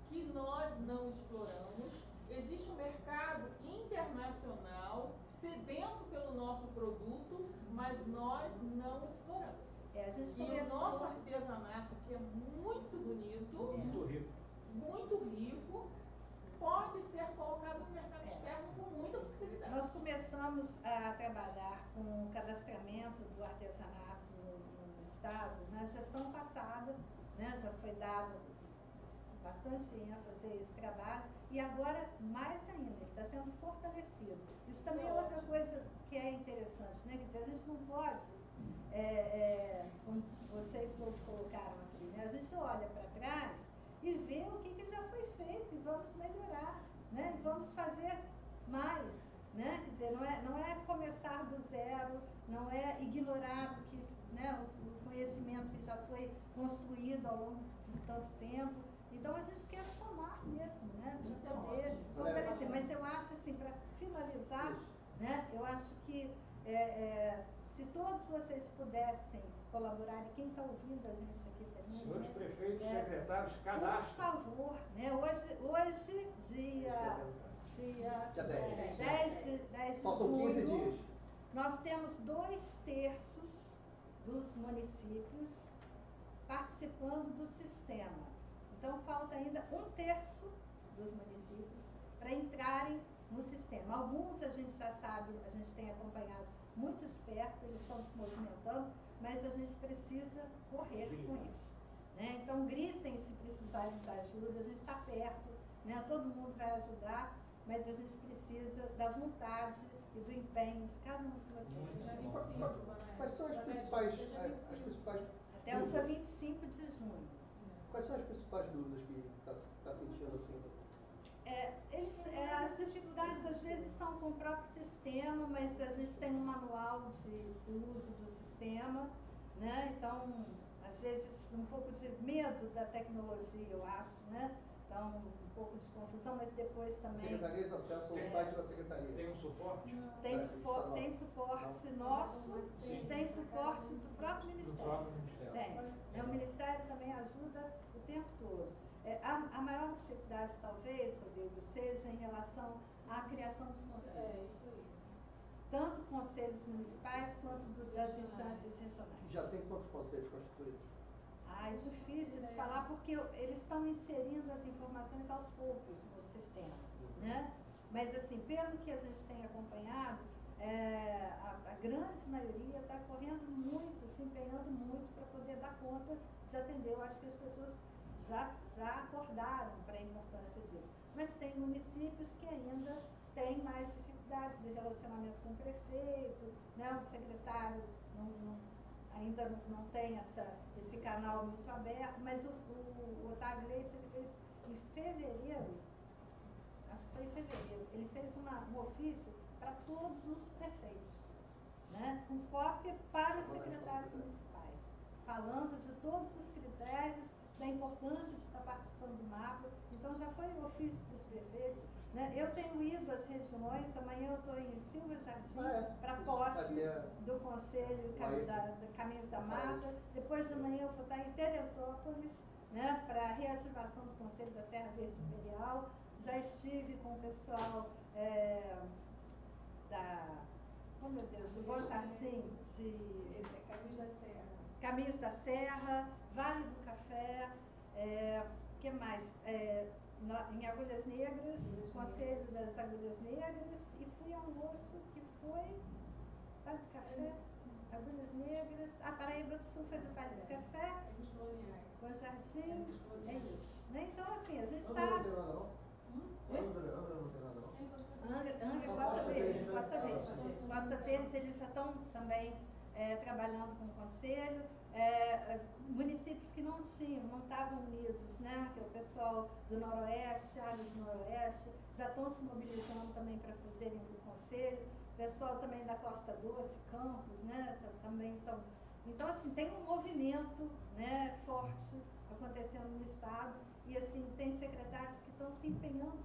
que nós não exploramos. Existe um mercado internacional sedento pelo nosso produto, mas nós não exploramos. A gente E o nosso artesanato, que é muito bonito, muito rico, pode ser colocado no mercado externo com muita facilidade. Nós começamos a trabalhar com o cadastramento do artesanato no Estado na gestão passada, né? Já foi dado bastante ênfase a esse trabalho e agora mais ainda, ele está sendo fortalecido. Isso também é outra coisa que é interessante, né? Quer dizer, a gente não pode, como vocês todos colocaram aqui, né? A gente olha para trás e vê o que já foi feito e vamos melhorar, né? E vamos fazer mais, né? Quer dizer, não é começar do zero, não é ignorar o que, né, o conhecimento que já foi construído ao longo de tanto tempo. Então a gente quer somar mesmo, né? Para poder fortalecer. Mas eu acho assim, para finalizar, né? Eu acho que se todos vocês pudessem colaborar, e quem está ouvindo a gente aqui também. Senhores prefeitos, secretários, cadastro. Por favor, né? Hoje dia 10 de Faltam 15 junho, dias. nós temos 2/3 dos municípios participando do sistema. Então falta ainda 1/3 dos municípios para entrarem no sistema. Alguns a gente já sabe, a gente tem acompanhado muito de perto, eles estão se movimentando, mas a gente precisa correr com isso, né? Então gritem se precisarem de ajuda, a gente está perto, né? Todo mundo vai ajudar, mas a gente precisa da vontade e do empenho de cada um de vocês. Quais são as principais até o dia 25 de junho. Quais são as principais dúvidas que está sentindo assim? As dificuldades às vezes são com o próprio sistema, mas a gente tem um manual de uso do sistema, né? Então, às vezes um pouco de medo da tecnologia, eu acho, né? Então, um pouco de confusão, mas depois também... Secretarias acessam o site da Secretaria. Tem um suporte? Tem suporte nosso e tem suporte do próprio Ministério. Tem. O Ministério também ajuda o tempo todo. A maior dificuldade, talvez, Rodrigo, seja em relação à criação dos conselhos. Tanto conselhos municipais quanto das instâncias regionais. Já tem quantos conselhos constituídos? É difícil de falar porque eles estão inserindo as informações aos poucos no sistema, né? Mas, assim, pelo que a gente tem acompanhado, a grande maioria está correndo muito, se empenhando muito para poder dar conta de atender. Eu acho que as pessoas já acordaram para a importância disso. Mas tem municípios que ainda têm mais dificuldades de relacionamento com o prefeito, né? O secretário ainda não tem esse canal muito aberto, mas o Otávio Leite, ele fez em fevereiro, acho que foi em fevereiro, ele fez um ofício para todos os prefeitos, né? Com cópia para os secretários municipais, falando de todos os critérios, da importância de estar participando do mapa. Então já foi um ofício para os prefeitos, né? Eu tenho ido às regiões, amanhã eu estou em Silva Jardim, para posse do Conselho Caminhos da Mata, depois de amanhã eu vou estar em Teresópolis, né, para a reativação do Conselho da Serra Verde Imperial. Já estive com o pessoal do Bom Jardim, Esse é Caminhos da Serra. Caminhos da Serra, Vale do Café, que mais? Em Agulhas Negras, Conselho das Agulhas Negras, e fui a um outro que foi Vale do Café, Agulhas Negras, a Paraíba do Sul foi do Vale do Café, Bom Jardim, é isso. Né? Então, assim, a gente está... Angra não tem nada, não? Angra não tem nada, não? Angra, Costa Verde, eles já estão também trabalhando com o Conselho. Municípios que não estavam unidos, né? Que é o pessoal do Noroeste, áreas do Noroeste, já estão se mobilizando também para fazerem o Conselho. O pessoal também da Costa Doce, Campos, né? Também estão... Então, assim, tem um movimento, né, forte acontecendo no Estado e, assim, tem secretários que estão se empenhando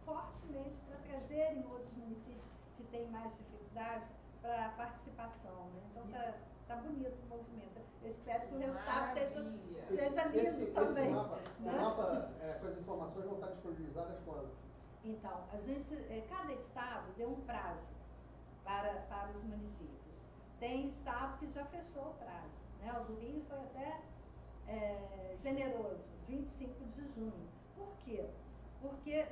fortemente para trazerem outros municípios que têm mais dificuldades para a participação, né? Então, tá bonito o movimento. Eu espero que o resultado seja lindo também. O mapa com as informações vão estar disponibilizadas quando? Então, cada estado deu um prazo para os municípios. Tem estado que já fechou o prazo, né? O do Rio foi até generoso, 25 de junho. Por quê? Porque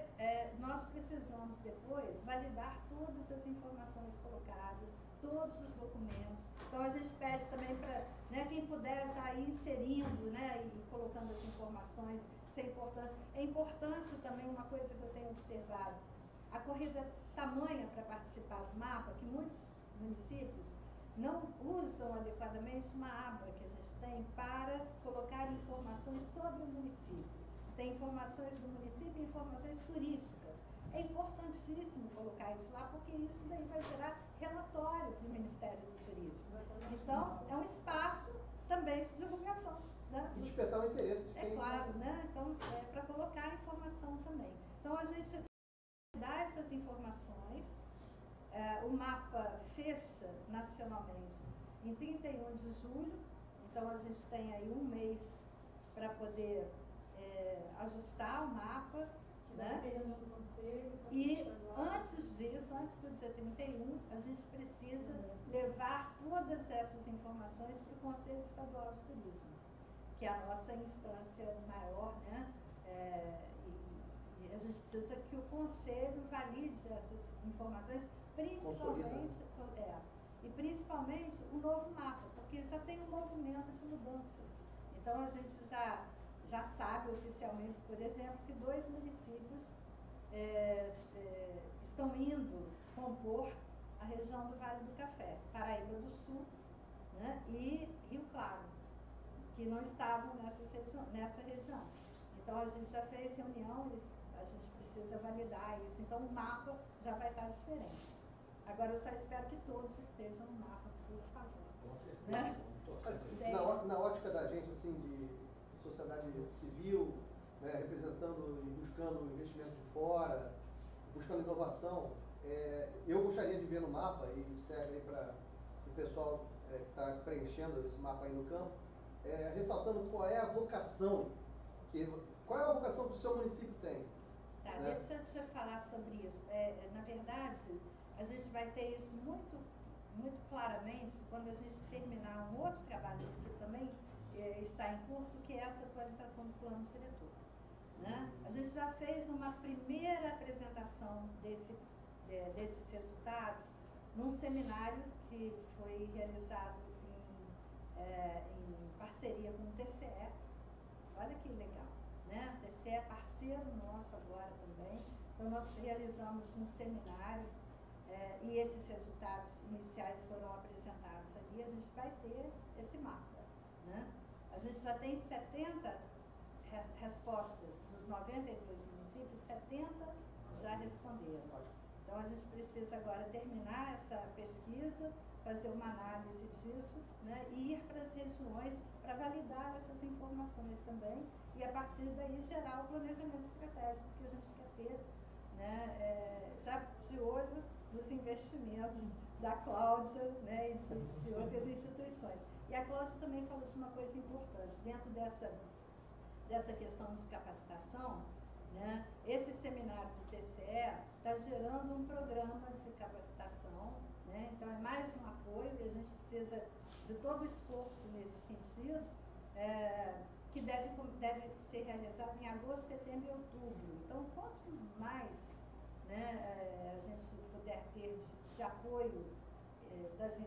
nós precisamos depois validar todas as informações colocadas, todos os documentos. Então a gente pede também para, né, quem puder já ir inserindo, né, e colocando as informações, isso é importante. É importante também uma coisa que eu tenho observado, a corrida tamanha para participar do mapa, que muitos municípios não usam adequadamente uma aba que a gente tem para colocar informações sobre o município. Tem informações do município e informações turísticas. É importantíssimo colocar isso lá, porque isso daí vai gerar relatório para o Ministério do Turismo. Então, é um espaço também de divulgação. Né? E despertar o interesse de quem... É claro, né? Então, para colocar informação também. Então, a gente dá essas informações. O mapa fecha nacionalmente em 31 de julho. Então, a gente tem aí um mês para poder ajustar o mapa, né? Reunião do conselho. E antes disso, antes do dia 31, a gente precisa levar todas essas informações para o Conselho Estadual de Turismo, que é a nossa instância maior, né? E a gente precisa que o Conselho valide essas informações, principalmente o novo mapa, porque já tem um movimento de mudança. Então, a gente já sabe oficialmente, por exemplo, que 2 municípios estão indo compor a região do Vale do Café, Paraíba do Sul, né, e Rio Claro, que não estavam nessa região. Então, a gente já fez reunião, a gente precisa validar isso. Então, o mapa já vai estar diferente. Agora, eu só espero que todos estejam no mapa, por favor. Com certeza. Né? Na ótica da gente, assim, de sociedade civil, né, representando e buscando investimento de fora, buscando inovação, eu gostaria de ver no mapa, e serve aí para o pessoal que está preenchendo esse mapa aí no campo, ressaltando qual é a vocação que o seu município tem. Tá, né? deixa eu falar sobre isso. Na verdade, a gente vai ter isso muito, muito claramente quando a gente terminar um outro trabalho que também está em curso, que é essa atualização do plano diretor. Né? A gente já fez uma primeira apresentação desses resultados num seminário que foi realizado em parceria com o TCE. Olha que legal, né? O TCE é parceiro nosso agora também. Então, nós realizamos um seminário e esses resultados iniciais foram apresentados ali. A gente vai ter esse mapa, né? A gente já tem 70 respostas dos 92 municípios, 70 já responderam. Então, a gente precisa agora terminar essa pesquisa, fazer uma análise disso, né, e ir para as regiões para validar essas informações também e, a partir daí, gerar o planejamento estratégico que a gente quer ter, né, já de olho nos investimentos da Cláudia, né, e de outras instituições. E a Cláudia também falou de uma coisa importante, dentro dessa questão de capacitação, né, esse seminário do TCE está gerando um programa de capacitação, né, então é mais um apoio e a gente precisa de todo o esforço nesse sentido, que deve ser realizado em agosto, setembro e outubro. Então, quanto mais, né, a gente puder ter de apoio das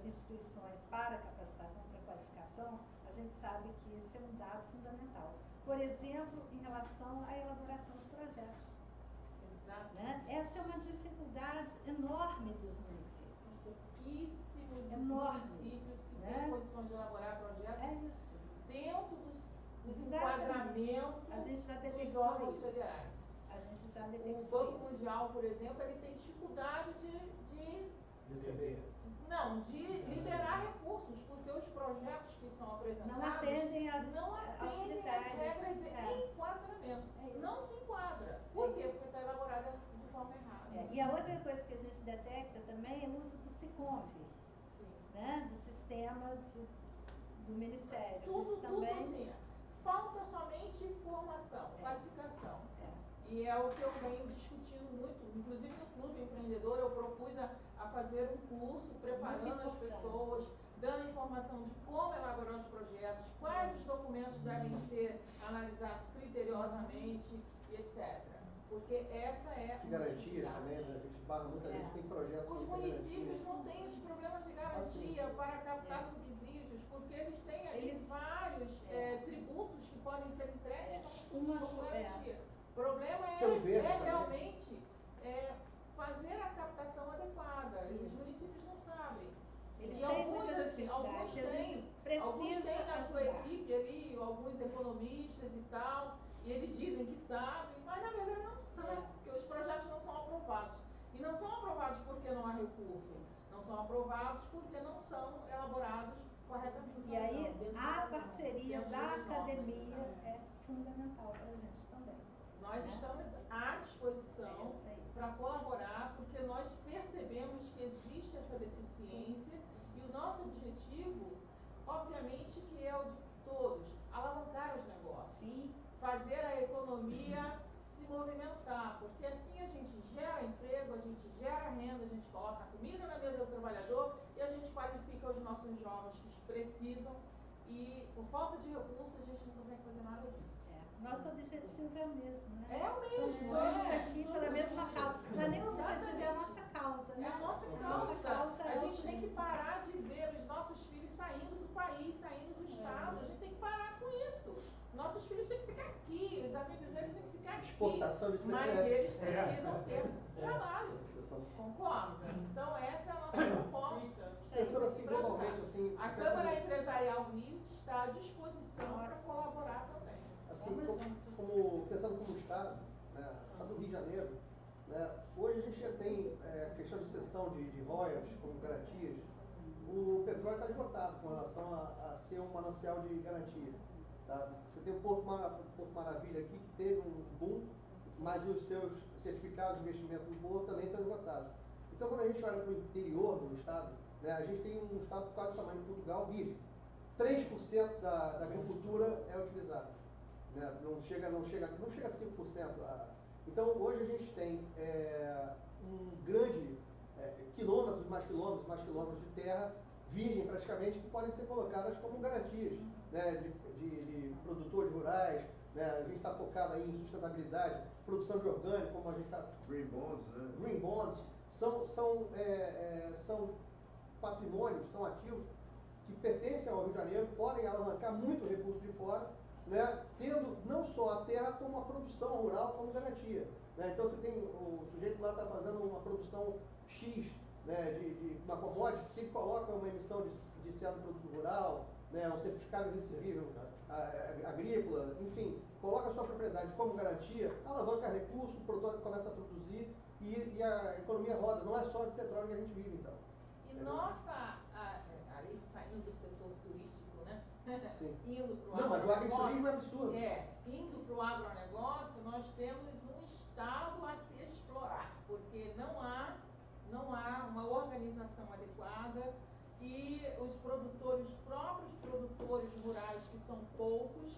instituições para capacitação, para qualificação, a gente sabe que esse é um dado fundamental. Por exemplo, em relação à elaboração de projetos. Exato. Né? Essa é uma dificuldade enorme dos municípios. Pouquíssimos municípios que têm condições de elaborar projetos dentro dos enquadramentos a gente já dos órgãos federais. A gente já detectou o Banco Mundial, por exemplo, ele tem dificuldade de liberar recursos, porque os projetos que são apresentados não atendem as regras de enquadramento. Não se enquadra. Por quê? Porque está elaborada de forma errada. E a outra coisa que a gente detecta também é o uso do SICOMV, né, do sistema do Ministério. Tudo também... assim. Falta somente formação, qualificação. E é o que eu venho discutindo muito, inclusive no Clube Empreendedor eu propus a fazer um curso preparando as pessoas, dando informação de como elaborar os projetos, quais os documentos devem ser analisados criteriosamente e etc. Porque essa é de garantia também, né? A gente barra muitas vezes, tem projetos os que municípios não têm os problemas de garantia para captar subsídios, porque eles têm ali vários tributos que podem ser entregues como garantia. O problema realmente fazer a captação adequada. Os municípios não sabem. Eles e têm alguns, muita assim, alguns têm na sua equipe ali, alguns economistas e tal, e eles dizem que sabem, mas na verdade não sabem, porque os projetos não são aprovados. E não são aprovados porque não há recurso, não são aprovados porque não são elaborados corretamente. E aí a parceria da academia é fundamental para a gente também. Nós estamos à disposição para colaborar, porque nós percebemos que existe essa deficiência e o nosso objetivo, obviamente, que é o de todos, alavancar os negócios, fazer a economia se movimentar, porque assim a gente gera emprego, a gente gera renda, a gente coloca comida na mesa do trabalhador e a gente qualifica os nossos jovens que precisam e por falta de recursos a gente não consegue fazer nada disso. Nosso objetivo é o mesmo, né? É o mesmo, estamos todos aqui pela mesma causa. Não é nem o objetivo, é a nossa causa, né? É a nossa causa. A gente tem que parar de ver os nossos filhos saindo do país, saindo do estado. A gente tem que parar com isso. Nossos filhos têm que ficar aqui, os amigos deles têm que ficar aqui. Exportação de mas eles precisam ter trabalho. Concorda? Então essa é a nossa proposta. Pensando assim globalmente, assim. A Câmara Empresarial do Rio está à disposição para colaborar também. Assim, pensando como Estado, né, Estado do Rio de Janeiro, né, hoje a gente já tem questão de cessão de royalties como garantias. O petróleo está esgotado com relação a ser um manancial de garantia. Tá? Você tem o Porto Maravilha aqui que teve um boom, mas os seus certificados de investimento no Porto também estão esgotados. Então, quando a gente olha para o interior do Estado, né, a gente tem um Estado quase do tamanho de Portugal, vive. 3% da agricultura é utilizada. Né? Não chega a 5%. Então, hoje a gente tem um grande quilômetros, mais quilômetros de terra virgem praticamente que podem ser colocadas como garantias, né, de produtores rurais, né, a gente está focado aí em sustentabilidade, produção de orgânico, como a gente está... Green Bonds, né? Green Bonds, são patrimônios, são ativos que pertencem ao Rio de Janeiro, podem alavancar muito recurso de fora, né, tendo não só a terra como a produção rural como garantia. Né? Então você tem, o sujeito lá está fazendo uma produção X, né, de uma commodity, que ele coloca uma emissão de certo produto rural, né, um certificado de recebível agrícola, enfim, coloca a sua propriedade como garantia, alavanca recurso, o produtor começa a produzir e a economia roda, não é só de petróleo que a gente vive, então. E nossa, aí saindo do setor turístico, né? Sim. Indo para o não, mas o agriturismo é absurdo. Indo para o agronegócio, nós temos um estado a se explorar, porque não há uma organização adequada e os próprios produtores rurais, que são poucos,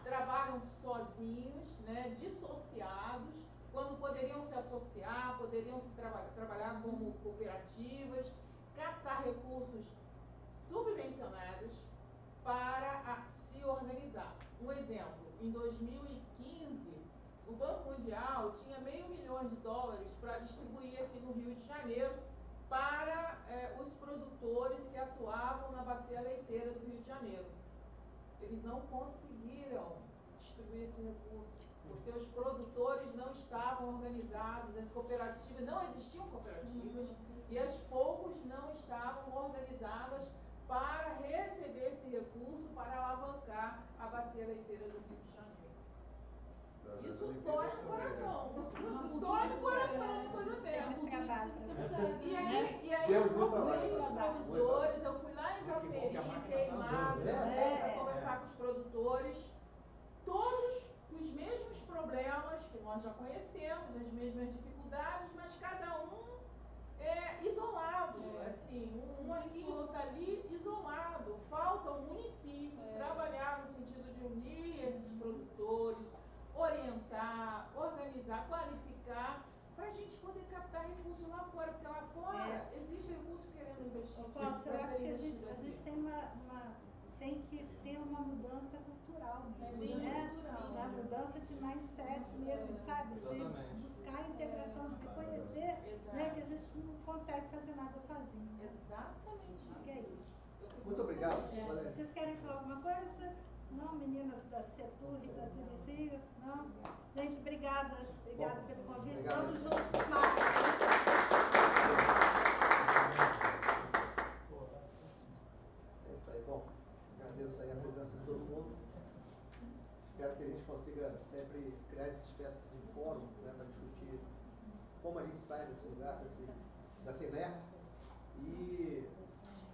trabalham sozinhos, né, dissociados, quando poderiam se associar, poderiam se trabalhar como cooperativas, captar recursos subvencionados para se organizar. Um exemplo, em 2015, o Banco Mundial tinha $500 milhões para distribuir aqui no Rio de Janeiro para os produtores que atuavam na bacia leiteira do Rio de Janeiro. Eles não conseguiram distribuir esse recurso, porque os produtores não estavam organizados, as cooperativas, não existiam cooperativas, e as poucos não estavam organizadas para receber esse recurso para alavancar a bacia leiteira do Rio de Janeiro. Isso dói no coração. Dói no coração, coisa dessa. E aí eu procurei os produtores, eu fui lá em Japeri, Queimado, para conversar com os produtores, todos os mesmos problemas que nós já conhecemos, as mesmas dificuldades, mas cada um isolado, assim, um aqui, outro ali, isolado. Falta o município trabalhar no sentido de unir esses produtores, orientar, organizar cultural mesmo. Sim, né? sim. Da mudança de mindset mesmo, sabe? De Exatamente. buscar a integração, de reconhecer, né, que a gente não consegue fazer nada sozinho. Exatamente. Acho que é isso. Muito obrigado. É, Valéria. vocês querem falar alguma coisa? Não, meninas da Setur e da Turicio? Não? Gente, obrigada pelo convite. Obrigado. Todos juntos, mais. É isso aí. Bom, agradeço aí a presença de todo mundo. Espero que a gente consiga sempre criar essa espécie de fórum, né, para discutir como a gente sai desse lugar, dessa inércia, e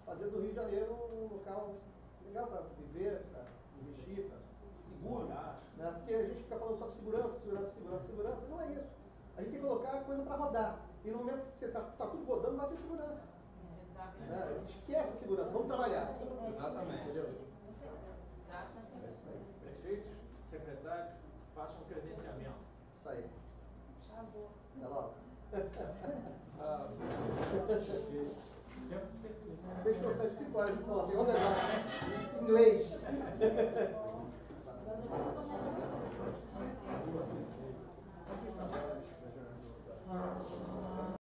fazer do Rio de Janeiro um local legal para viver, para investir, para seguro. Né? Porque a gente fica falando só de segurança, e não é isso. A gente tem que colocar a coisa para rodar. E no momento que você está tudo rodando, não vai ter segurança. Exatamente. Né? Esquece a segurança, vamos trabalhar. Exatamente. Entendeu? Exatamente. Prefeitos, secretários, façam um credenciamento. Isso aí. Acabou. Até logo. Ah, Fechou às 5 horas de ponto. Tem um negócio. Inglês.